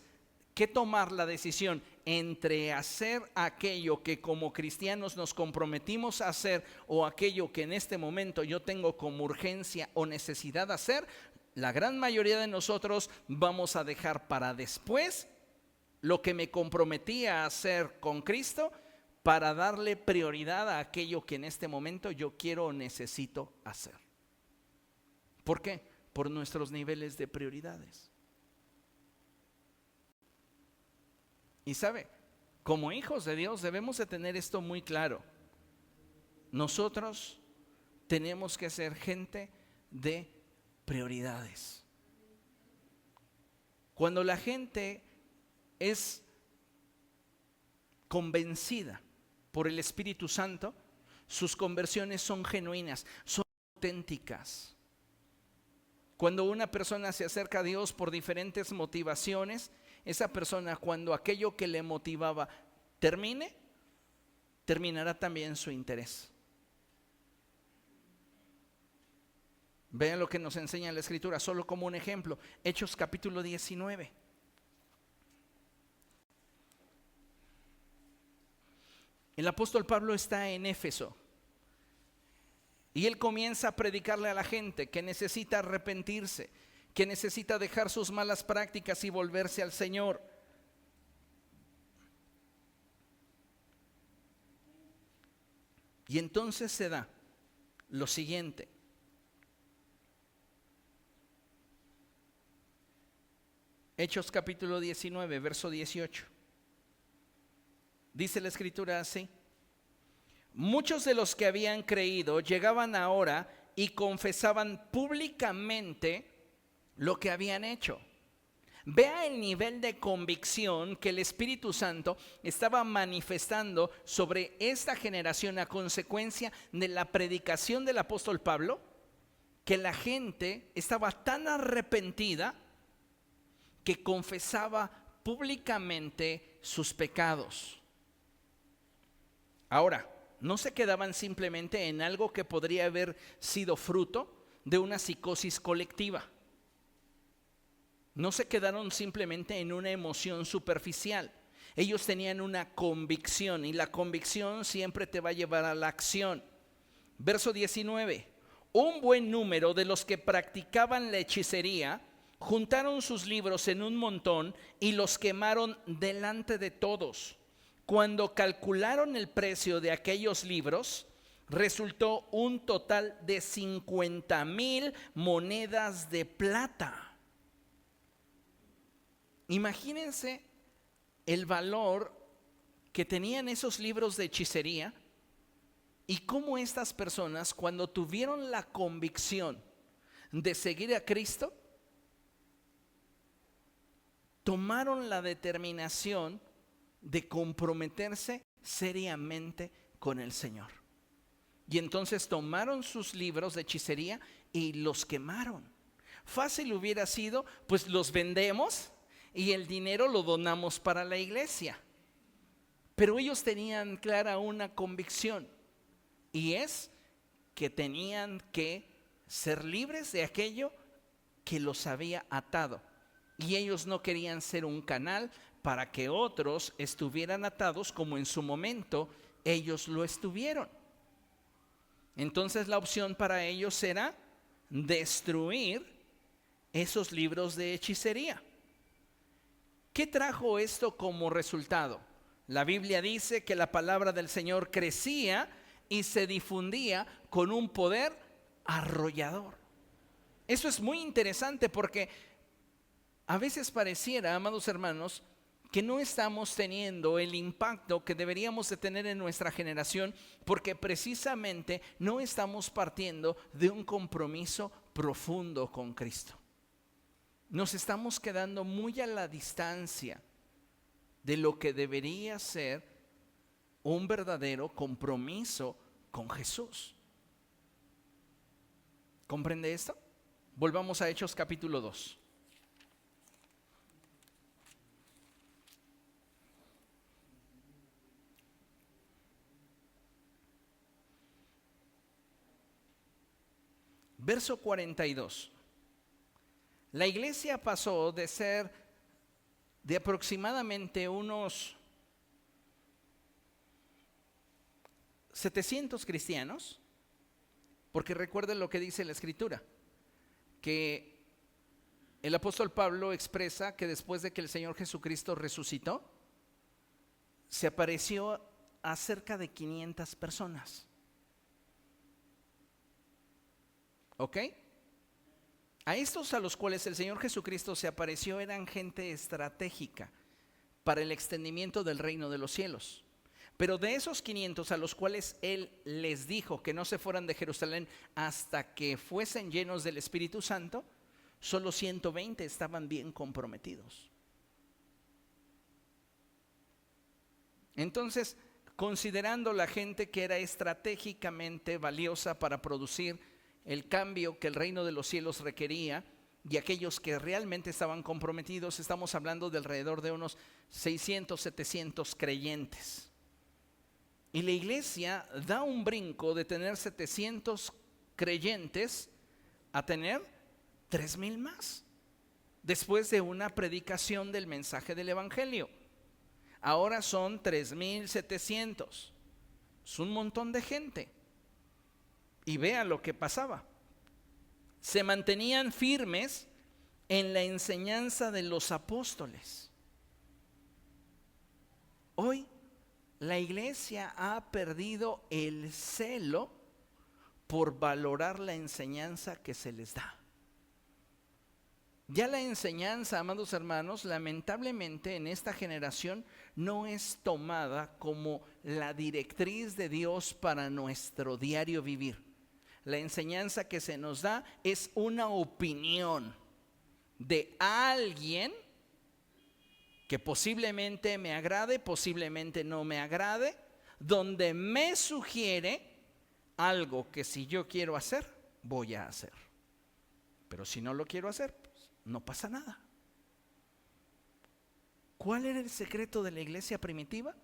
que tomar la decisión entre hacer aquello que como cristianos nos comprometimos a hacer o aquello que en este momento yo tengo como urgencia o necesidad de hacer, la gran mayoría de nosotros vamos a dejar para después lo que me comprometí a hacer con Cristo para darle prioridad a aquello que en este momento yo quiero o necesito hacer. ¿Por qué? Por nuestros niveles de prioridades. Y sabe, como hijos de Dios debemos de tener esto muy claro. Nosotros tenemos que ser gente de prioridades. Cuando la gente es convencida por el Espíritu Santo, sus conversiones son genuinas, son auténticas. Cuando una persona se acerca a Dios por diferentes motivaciones, esa persona, cuando aquello que le motivaba terminará también su interés. Vean lo que nos enseña la Escritura, solo como un ejemplo. Hechos capítulo 19. El apóstol Pablo está en Éfeso y él comienza a predicarle a la gente que necesita arrepentirse, que necesita dejar sus malas prácticas y volverse al Señor. Y entonces se da lo siguiente. Hechos capítulo 19, verso 18. Dice la Escritura así: muchos de los que habían creído llegaban ahora y confesaban públicamente lo que habían hecho. Vea el nivel de convicción que el Espíritu Santo estaba manifestando sobre esta generación a consecuencia de la predicación del apóstol Pablo, que la gente estaba tan arrepentida que confesaba públicamente sus pecados. Ahora, no se quedaban simplemente en algo que podría haber sido fruto de una psicosis colectiva. No se quedaron simplemente en una emoción superficial. Ellos tenían una convicción y la convicción siempre te va a llevar a la acción. Verso 19. Un buen número de los que practicaban la hechicería juntaron sus libros en un montón y los quemaron delante de todos. Cuando calcularon el precio de aquellos libros, resultó un total de 50,000 monedas de plata. Imagínense el valor que tenían esos libros de hechicería y cómo estas personas, cuando tuvieron la convicción de seguir a Cristo, tomaron la determinación de comprometerse seriamente con el Señor. Y entonces tomaron sus libros de hechicería y los quemaron. Fácil hubiera sido, pues los vendemos y el dinero lo donamos para la iglesia. Pero ellos tenían clara una convicción, y es que tenían que ser libres de aquello que los había atado. Y ellos no querían ser un canal para que otros estuvieran atados como en su momento ellos lo estuvieron. Entonces la opción para ellos era destruir esos libros de hechicería. ¿Qué trajo esto como resultado? La Biblia dice que la palabra del Señor crecía y se difundía con un poder arrollador. Eso es muy interesante porque a veces pareciera, amados hermanos, que no estamos teniendo el impacto que deberíamos de tener en nuestra generación porque precisamente no estamos partiendo de un compromiso profundo con Cristo. Nos estamos quedando muy a la distancia de lo que debería ser un verdadero compromiso con Jesús. ¿Comprende esto? Volvamos a Hechos capítulo 2. Verso 42. La iglesia pasó de ser de aproximadamente unos 700 cristianos, porque recuerden lo que dice la Escritura, que el apóstol Pablo expresa que después de que el Señor Jesucristo resucitó, se apareció a cerca de 500 personas. ¿Ok? A estos a los cuales el Señor Jesucristo se apareció eran gente estratégica para el extendimiento del reino de los cielos. Pero de esos 500 a los cuales Él les dijo que no se fueran de Jerusalén hasta que fuesen llenos del Espíritu Santo, solo 120 estaban bien comprometidos. Entonces, considerando la gente que era estratégicamente valiosa para producir el cambio que el reino de los cielos requería y aquellos que realmente estaban comprometidos, estamos hablando de alrededor de unos 600, 700 creyentes. Y la iglesia da un brinco de tener 700 creyentes a tener 3,000 más, después de una predicación del mensaje del evangelio. Ahora son 3,700. Es un montón de gente. Y vea lo que pasaba. Se mantenían firmes en la enseñanza de los apóstoles. Hoy la iglesia ha perdido el celo por valorar la enseñanza que se les da. Ya la enseñanza, amados hermanos, lamentablemente en esta generación no es tomada como la directriz de Dios para nuestro diario vivir. La enseñanza que se nos da es una opinión de alguien que posiblemente me agrade, posiblemente no me agrade, donde me sugiere algo que si yo quiero hacer, voy a hacer. Pero si no lo quiero hacer, pues no pasa nada. ¿Cuál era el secreto de la iglesia primitiva?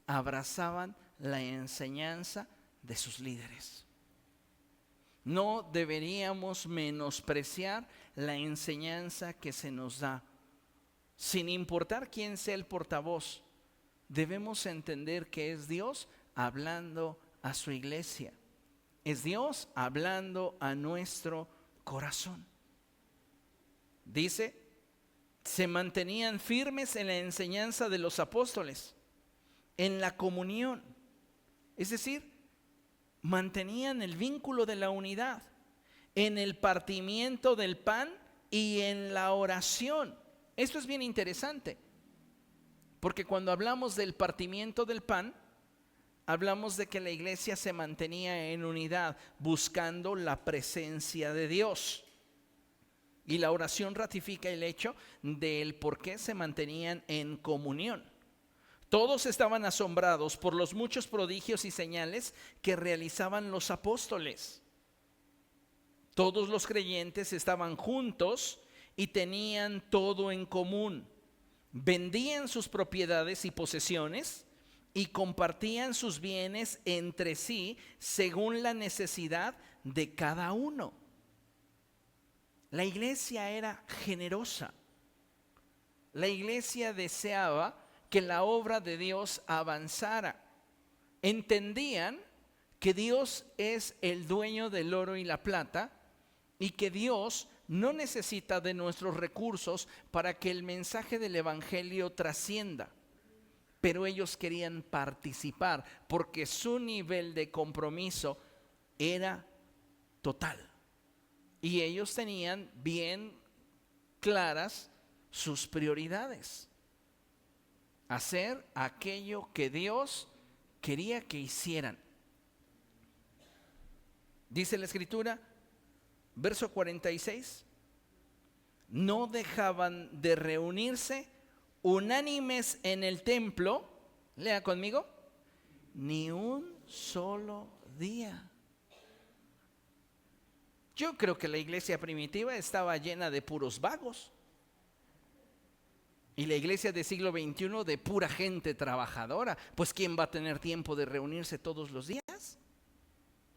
Abrazaban la enseñanza de sus líderes. No deberíamos menospreciar la enseñanza que se nos da. Sin importar quién sea el portavoz, debemos entender que es Dios hablando a su iglesia. Es Dios hablando a nuestro corazón. Dice, se mantenían firmes en la enseñanza de los apóstoles, en la comunión. Es decir, mantenían el vínculo de la unidad, en el partimiento del pan y en la oración. Esto es bien interesante, porque cuando hablamos del partimiento del pan, hablamos de que la iglesia se mantenía en unidad, buscando la presencia de Dios. Y la oración ratifica el hecho del por qué se mantenían en comunión. Todos estaban asombrados por los muchos prodigios y señales que realizaban los apóstoles. Todos los creyentes estaban juntos y tenían todo en común. Vendían sus propiedades y posesiones y compartían sus bienes entre sí según la necesidad de cada uno. La iglesia era generosa. La iglesia deseaba que la obra de Dios avanzara. Entendían que Dios es el dueño del oro y la plata y que Dios no necesita de nuestros recursos para que el mensaje del evangelio trascienda. Pero ellos querían participar porque su nivel de compromiso era total. Y ellos tenían bien claras sus prioridades. Hacer aquello que Dios quería que hicieran. Dice la Escritura, verso 46, no dejaban de reunirse unánimes en el templo, lea conmigo, ni un solo día. Yo creo que la iglesia primitiva estaba llena de puros vagos. Y la iglesia del siglo XXI de pura gente trabajadora. Pues ¿quién va a tener tiempo de reunirse todos los días?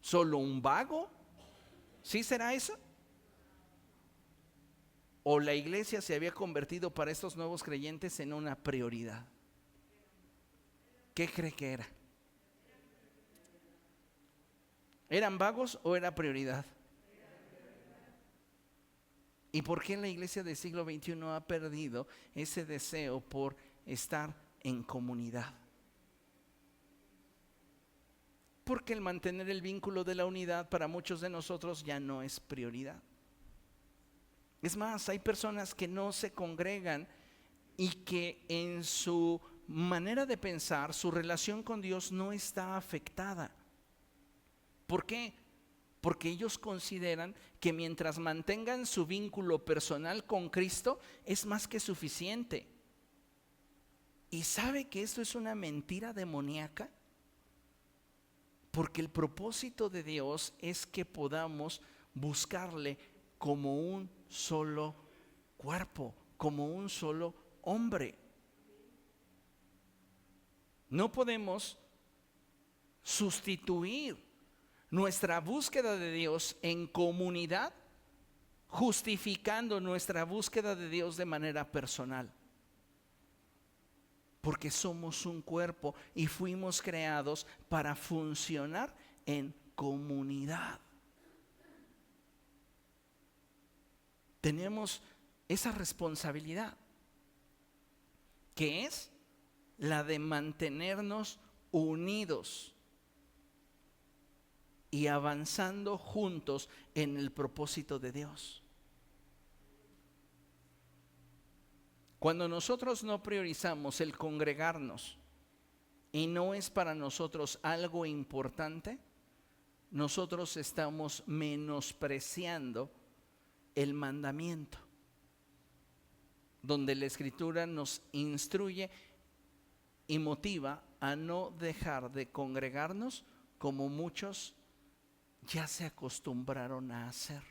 ¿Solo un vago? ¿Sí será eso? ¿O la iglesia se había convertido para estos nuevos creyentes en una prioridad? ¿Qué cree que era? ¿Eran vagos o era prioridad? ¿Y por qué la iglesia del siglo XXI ha perdido ese deseo por estar en comunidad? Porque el mantener el vínculo de la unidad para muchos de nosotros ya no es prioridad. Es más, hay personas que no se congregan y que en su manera de pensar, su relación con Dios no está afectada. ¿Por qué? Porque ellos consideran que mientras mantengan su vínculo personal con Cristo es más que suficiente. ¿Y sabe que esto es una mentira demoníaca? Porque el propósito de Dios es que podamos buscarle como un solo cuerpo, como un solo hombre. No podemos sustituir nuestra búsqueda de Dios en comunidad justificando nuestra búsqueda de Dios de manera personal. Porque somos un cuerpo y fuimos creados para funcionar en comunidad. Tenemos esa responsabilidad, que es la de mantenernos unidos y avanzando juntos en el propósito de Dios. Cuando nosotros no priorizamos el congregarnos y no es para nosotros algo importante, nosotros estamos menospreciando el mandamiento, donde la Escritura nos instruye y motiva a no dejar de congregarnos como muchos ya se acostumbraron a hacer.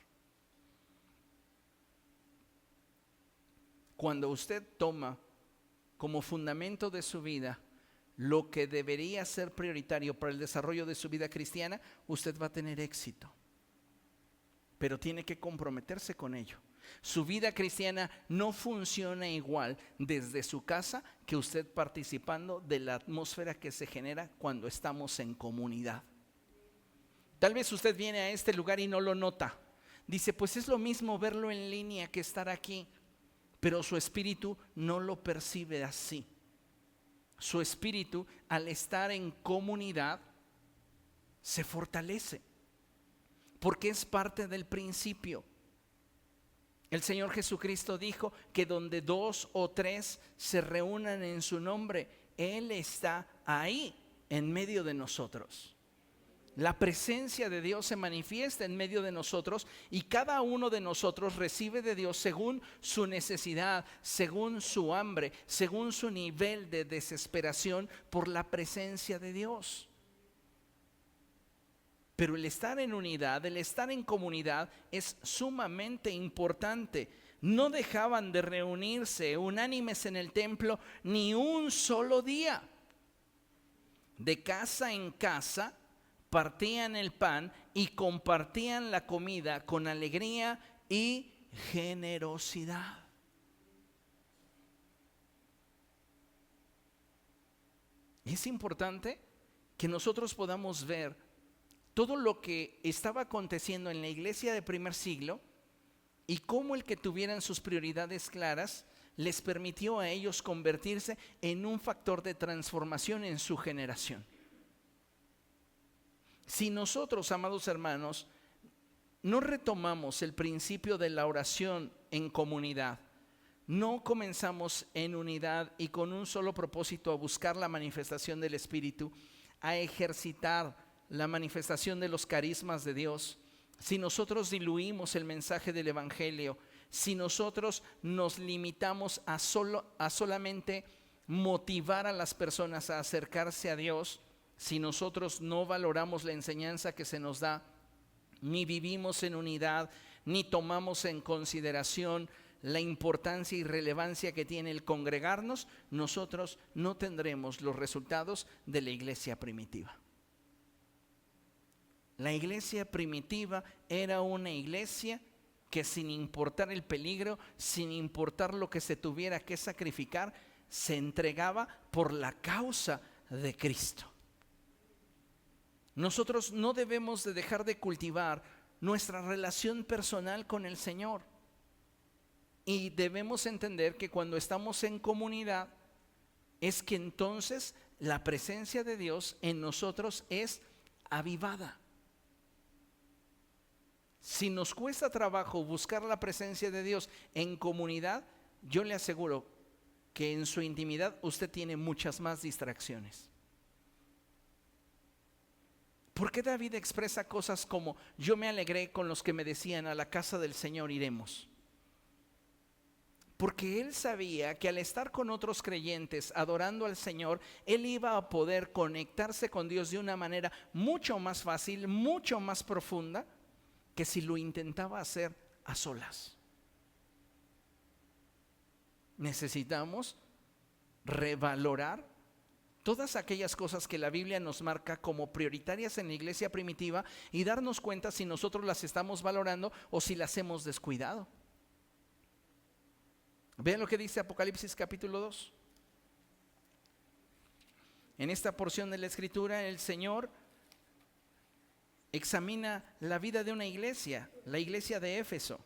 Cuando usted toma como fundamento de su vida lo que debería ser prioritario para el desarrollo de su vida cristiana, usted va a tener éxito. Pero tiene que comprometerse con ello. Su vida cristiana no funciona igual desde su casa que usted participando de la atmósfera que se genera cuando estamos en comunidad. Tal vez usted viene a este lugar y no lo nota. Dice, pues es lo mismo verlo en línea que estar aquí. Pero su espíritu no lo percibe así. Su espíritu, al estar en comunidad, se fortalece. Porque es parte del principio. El Señor Jesucristo dijo que donde 2 o 3 se reúnan en su nombre, Él está ahí en medio de nosotros. La presencia de Dios se manifiesta en medio de nosotros y cada uno de nosotros recibe de Dios según su necesidad, según su hambre, según su nivel de desesperación por la presencia de Dios. Pero el estar en unidad, el estar en comunidad es sumamente importante. No dejaban de reunirse unánimes en el templo ni un solo día. De casa en casa partían el pan y compartían la comida con alegría y generosidad. Es importante que nosotros podamos ver todo lo que estaba aconteciendo en la iglesia del primer siglo y cómo el que tuvieran sus prioridades claras les permitió a ellos convertirse en un factor de transformación en su generación. Si nosotros, amados hermanos, no retomamos el principio de la oración en comunidad, no comenzamos en unidad y con un solo propósito a buscar la manifestación del Espíritu, a ejercitar la manifestación de los carismas de Dios, si nosotros diluimos el mensaje del Evangelio, si nosotros nos limitamos a solamente motivar a las personas a acercarse a Dios, si nosotros no valoramos la enseñanza que se nos da, ni vivimos en unidad, ni tomamos en consideración la importancia y relevancia que tiene el congregarnos, nosotros no tendremos los resultados de la iglesia primitiva. La iglesia primitiva era una iglesia que, sin importar el peligro, sin importar lo que se tuviera que sacrificar, se entregaba por la causa de Cristo. Nosotros no debemos de dejar de cultivar nuestra relación personal con el Señor. Y debemos entender que cuando estamos en comunidad, es que entonces la presencia de Dios en nosotros es avivada. Si nos cuesta trabajo buscar la presencia de Dios en comunidad, yo le aseguro que en su intimidad usted tiene muchas más distracciones. ¿Por qué David expresa cosas como: yo me alegré con los que me decían, a la casa del Señor iremos? Porque él sabía que al estar con otros creyentes adorando al Señor, él iba a poder conectarse con Dios de una manera mucho más fácil, mucho más profunda, que si lo intentaba hacer a solas. Necesitamos revalorar todas aquellas cosas que la Biblia nos marca como prioritarias en la iglesia primitiva y darnos cuenta si nosotros las estamos valorando o si las hemos descuidado. Vean lo que dice Apocalipsis capítulo 2. En esta porción de la Escritura, el Señor examina la vida de una iglesia, la iglesia de Éfeso,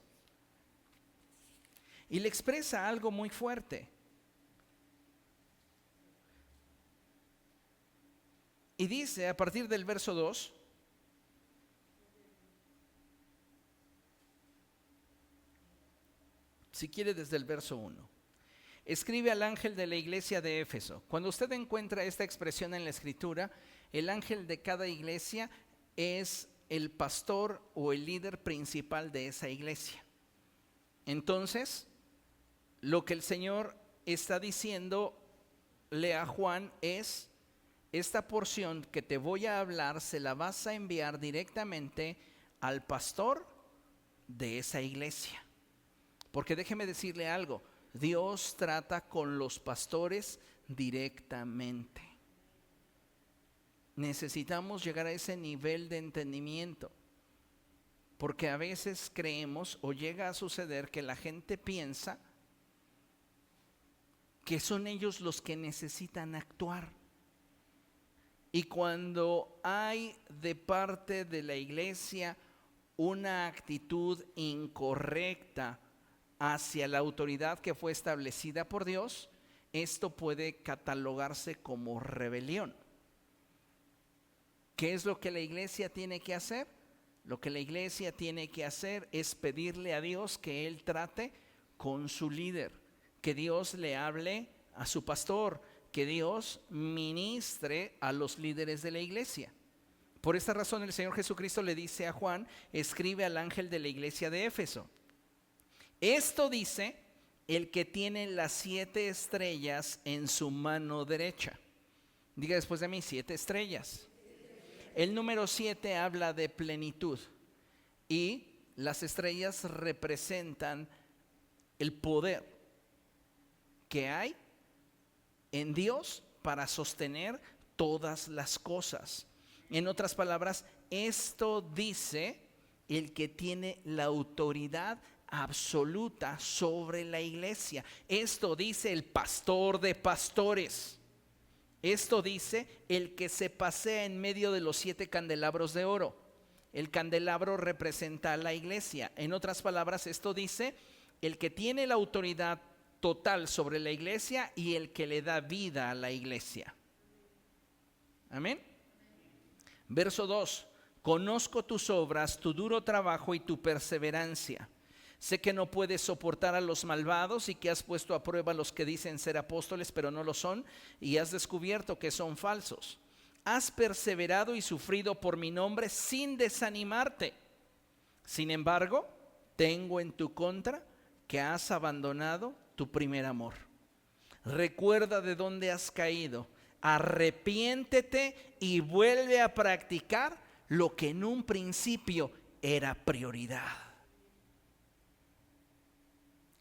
y le expresa algo muy fuerte. Y dice a partir del verso 2: si quiere desde el verso 1. Escribe al ángel de la iglesia de Éfeso. Cuando usted encuentra esta expresión en la Escritura, el ángel de cada iglesia es el pastor o el líder principal de esa iglesia. Entonces, lo que el Señor está diciéndole a Juan es: esta porción que te voy a hablar se la vas a enviar directamente al pastor de esa iglesia. Porque déjeme decirle algo, Dios trata con los pastores directamente. Necesitamos llegar a ese nivel de entendimiento, porque a veces creemos o llega a suceder que la gente piensa que son ellos los que necesitan actuar. Y cuando hay de parte de la iglesia una actitud incorrecta hacia la autoridad que fue establecida por Dios, esto puede catalogarse como rebelión. ¿Qué es lo que la iglesia tiene que hacer? Lo que la iglesia tiene que hacer es pedirle a Dios que Él trate con su líder, que Dios le hable a su pastor, que Dios ministre a los líderes de la iglesia. Por esta razón el Señor Jesucristo le dice a Juan: escribe al ángel de la iglesia de Éfeso. Esto dice el que tiene las 7 estrellas en su mano derecha. Diga después de mí: 7 estrellas. El número 7 habla de plenitud y las estrellas representan el poder que hay en Dios para sostener todas las cosas. En otras palabras, esto dice el que tiene la autoridad absoluta sobre la iglesia. Esto dice el pastor de pastores. Esto dice el que se pasea en medio de los 7 candelabros de oro. El candelabro representa a la iglesia. En otras palabras, esto dice el que tiene la autoridad total sobre la iglesia y el que le da vida a la iglesia. Amén. Verso 2. Conozco tus obras, tu duro trabajo y tu perseverancia. Sé que no puedes soportar a los malvados y que has puesto a prueba a los que dicen ser apóstoles, pero no lo son, y has descubierto que son falsos. Has perseverado y sufrido por mi nombre sin desanimarte. Sin embargo, tengo en tu contra que has abandonado tu primer amor. Recuerda de dónde has caído, arrepiéntete y vuelve a practicar lo que en un principio era prioridad.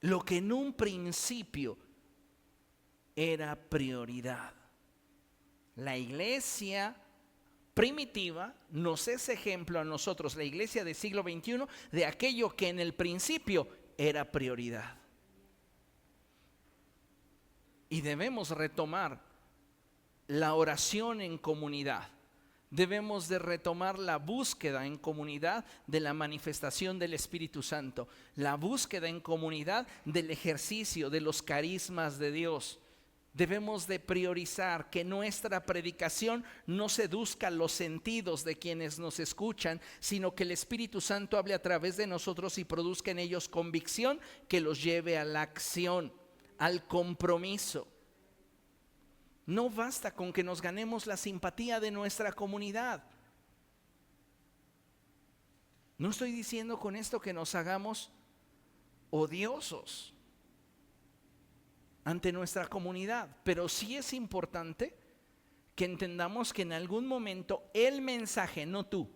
Lo que en un principio era prioridad. La iglesia primitiva nos es ejemplo a nosotros, la iglesia del siglo XXI, de aquello que en el principio era prioridad. Y debemos retomar la oración en comunidad. Debemos de retomar la búsqueda en comunidad de la manifestación del Espíritu Santo, la búsqueda en comunidad del ejercicio de los carismas de Dios. Debemos de priorizar que nuestra predicación no seduzca los sentidos de quienes nos escuchan, sino que el Espíritu Santo hable a través de nosotros y produzca en ellos convicción que los lleve a la acción, al compromiso. No basta con que nos ganemos la simpatía de nuestra comunidad. No estoy diciendo con esto que nos hagamos odiosos ante nuestra comunidad, pero sí es importante que entendamos que en algún momento el mensaje, no tú,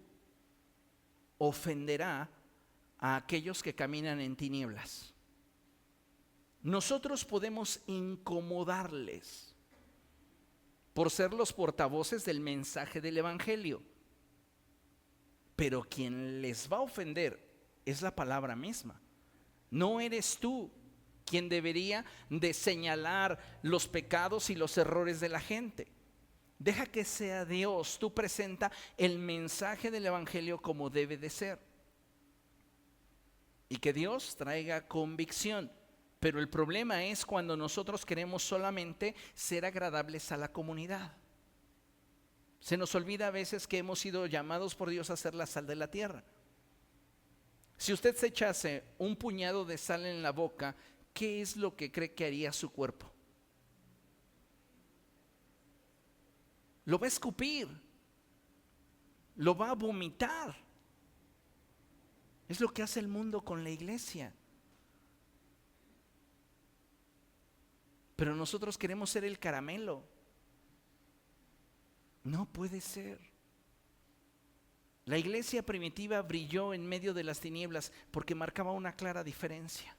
ofenderá a aquellos que caminan en tinieblas. Nosotros podemos incomodarles por ser los portavoces del mensaje del evangelio, pero quien les va a ofender es la palabra misma. No eres tú quien debería de señalar los pecados y los errores de la gente. Deja que sea Dios. Tú presenta el mensaje del evangelio como debe de ser y que Dios traiga convicción. Pero el problema es cuando nosotros queremos solamente ser agradables a la comunidad. Se nos olvida a veces que hemos sido llamados por Dios a ser la sal de la tierra. Si usted se echase un puñado de sal en la boca, ¿qué es lo que cree que haría su cuerpo? Lo va a escupir, lo va a vomitar. Es lo que hace el mundo con la iglesia. Pero nosotros queremos ser el caramelo. No puede ser. La iglesia primitiva brilló en medio de las tinieblas porque marcaba una clara diferencia.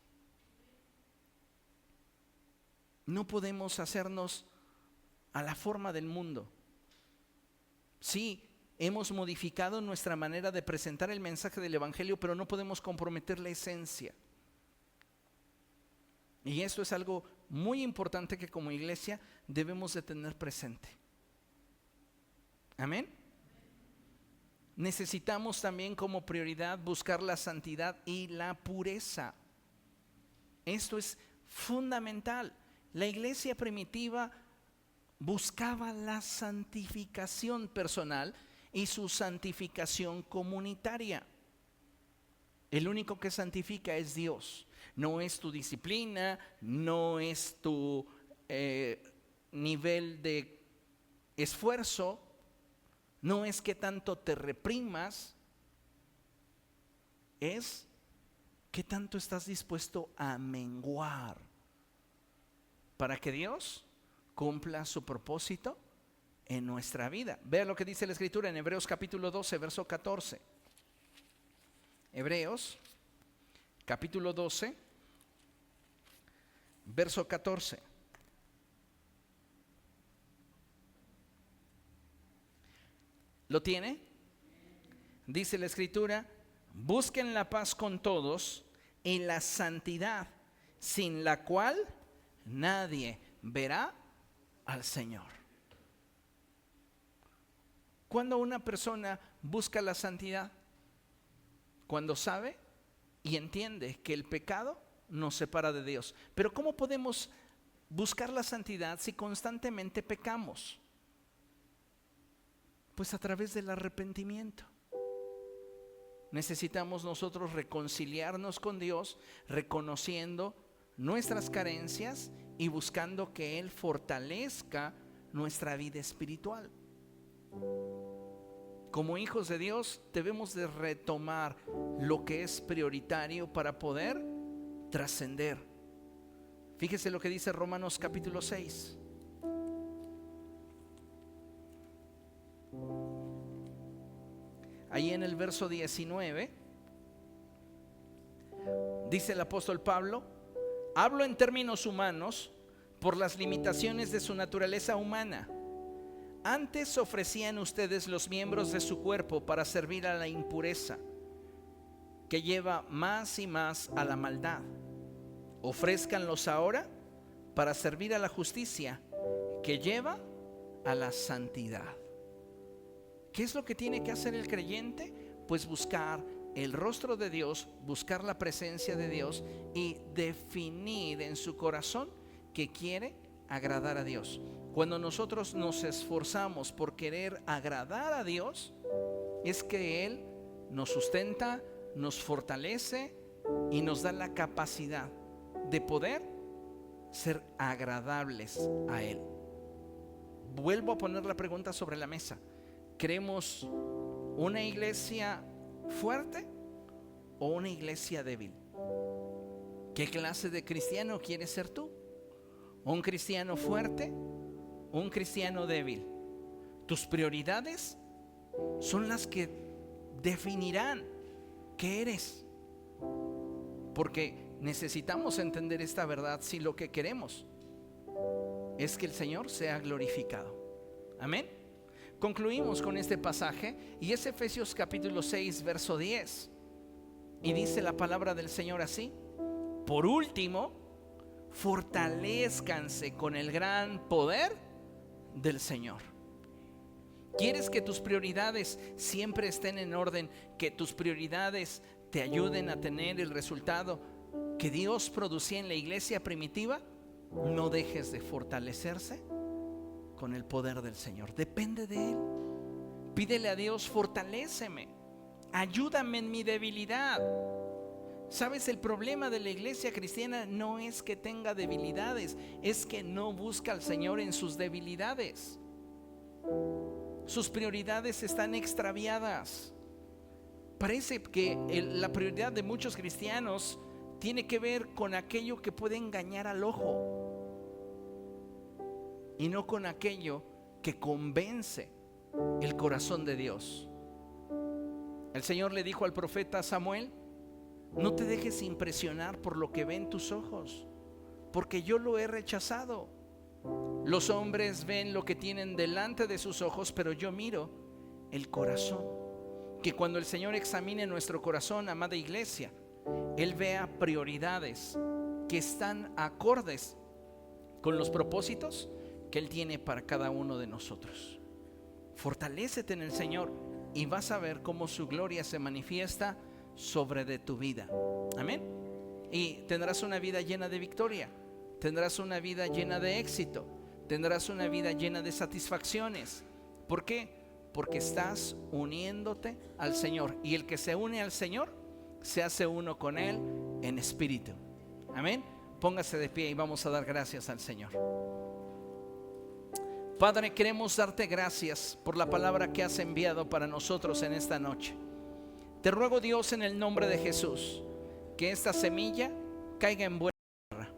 No podemos hacernos a la forma del mundo. Sí, hemos modificado nuestra manera de presentar el mensaje del evangelio, pero no podemos comprometer la esencia. Y esto es algo muy importante que como iglesia debemos de tener presente. Amén. Necesitamos también como prioridad buscar la santidad y la pureza. Esto es fundamental. La iglesia primitiva buscaba la santificación personal y su santificación comunitaria. El único que santifica es Dios. No es tu disciplina, no es tu nivel de esfuerzo, no es que tanto te reprimas, es que tanto estás dispuesto a menguar para que Dios cumpla su propósito en nuestra vida. Vea lo que dice la Escritura en Hebreos capítulo 12, verso 14. Hebreos capítulo 12, verso 14. ¿Lo tiene? Dice la Escritura: busquen la paz con todos y la santidad, sin la cual nadie verá al Señor. ¿Cuándo una persona busca la santidad? Cuando sabe y entiende que el pecado nos separa de Dios. Pero ¿cómo podemos buscar la santidad si constantemente pecamos? Pues a través del arrepentimiento. Necesitamos nosotros reconciliarnos con Dios, reconociendo nuestras carencias y buscando que Él fortalezca nuestra vida espiritual. Como hijos de Dios debemos de retomar lo que es prioritario para poder trascender. Fíjese lo que dice Romanos capítulo 6. Ahí en el verso 19 dice el apóstol Pablo: hablo en términos humanos por las limitaciones de su naturaleza humana. Antes ofrecían ustedes los miembros de su cuerpo para servir a la impureza, que lleva más y más a la maldad. Ofrézcanlos ahora para servir a la justicia, que lleva a la santidad. ¿Qué es lo que tiene que hacer el creyente? Pues buscar el rostro de Dios, buscar la presencia de Dios y definir en su corazón que quiere agradar a Dios. Cuando nosotros nos esforzamos por querer agradar a Dios, es que Él nos sustenta, nos fortalece y nos da la capacidad de poder ser agradables a Él. Vuelvo a poner la pregunta sobre la mesa: ¿queremos una iglesia fuerte o una iglesia débil? ¿Qué clase de cristiano quieres ser tú? ¿Un cristiano fuerte o un cristiano débil? Tus prioridades son las que definirán qué eres, porque necesitamos entender esta verdad si lo que queremos es que el Señor sea glorificado. Amén. Concluimos con este pasaje y es Efesios capítulo 6 verso 10, y dice la palabra del Señor así: por último, fortalézcanse con el gran poder del Señor. ¿Quieres que tus prioridades siempre estén en orden? ¿Que tus prioridades te ayuden a tener el resultado que Dios producía en la iglesia primitiva? No dejes de fortalecerse con el poder del Señor. Depende de Él. Pídele a Dios: fortaléceme, ayúdame en mi debilidad. ¿Sabes? El problema de la iglesia cristiana no es que tenga debilidades, es que no busca al Señor en sus debilidades. Sus prioridades están extraviadas. Parece que la prioridad de muchos cristianos tiene que ver con aquello que puede engañar al ojo y no con aquello que convence el corazón de Dios. El Señor le dijo al profeta Samuel: no te dejes impresionar por lo que ven tus ojos, porque yo lo he rechazado. Los hombres ven lo que tienen delante de sus ojos, pero yo miro el corazón. Que cuando el Señor examine nuestro corazón, amada iglesia, Él vea prioridades que están acordes con los propósitos que Él tiene para cada uno de nosotros. Fortalécete en el Señor y vas a ver cómo su gloria se manifiesta sobre de tu vida. Amén. Y tendrás una vida llena de victoria, tendrás una vida llena de éxito, tendrás una vida llena de satisfacciones. ¿Por qué? Porque estás uniéndote al Señor, y el que se une al Señor se hace uno con Él en espíritu. Amén. Póngase de pie y vamos a dar gracias al Señor. Padre, queremos darte gracias por la palabra que has enviado para nosotros en esta noche. Te ruego, Dios, en el nombre de Jesús, que esta semilla caiga en buena tierra.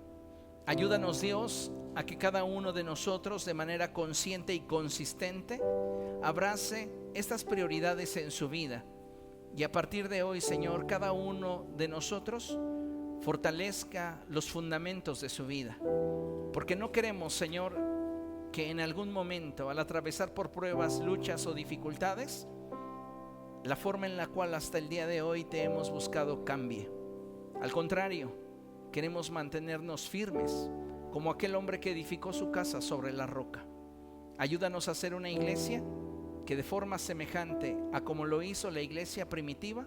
Ayúdanos, Dios, a que cada uno de nosotros de manera consciente y consistente abrace estas prioridades en su vida. Y a partir de hoy, Señor, cada uno de nosotros fortalezca los fundamentos de su vida. Porque no queremos, Señor, que en algún momento, al atravesar por pruebas, luchas o dificultades, la forma en la cual hasta el día de hoy te hemos buscado cambie. Al contrario, queremos mantenernos firmes como aquel hombre que edificó su casa sobre la roca. Ayúdanos a ser una iglesia que de forma semejante a como lo hizo la iglesia primitiva,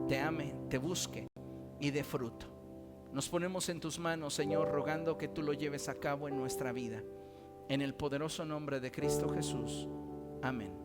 te ame, te busque y dé fruto. Nos ponemos en tus manos, Señor, rogando que tú lo lleves a cabo en nuestra vida. En el poderoso nombre de Cristo Jesús. Amén.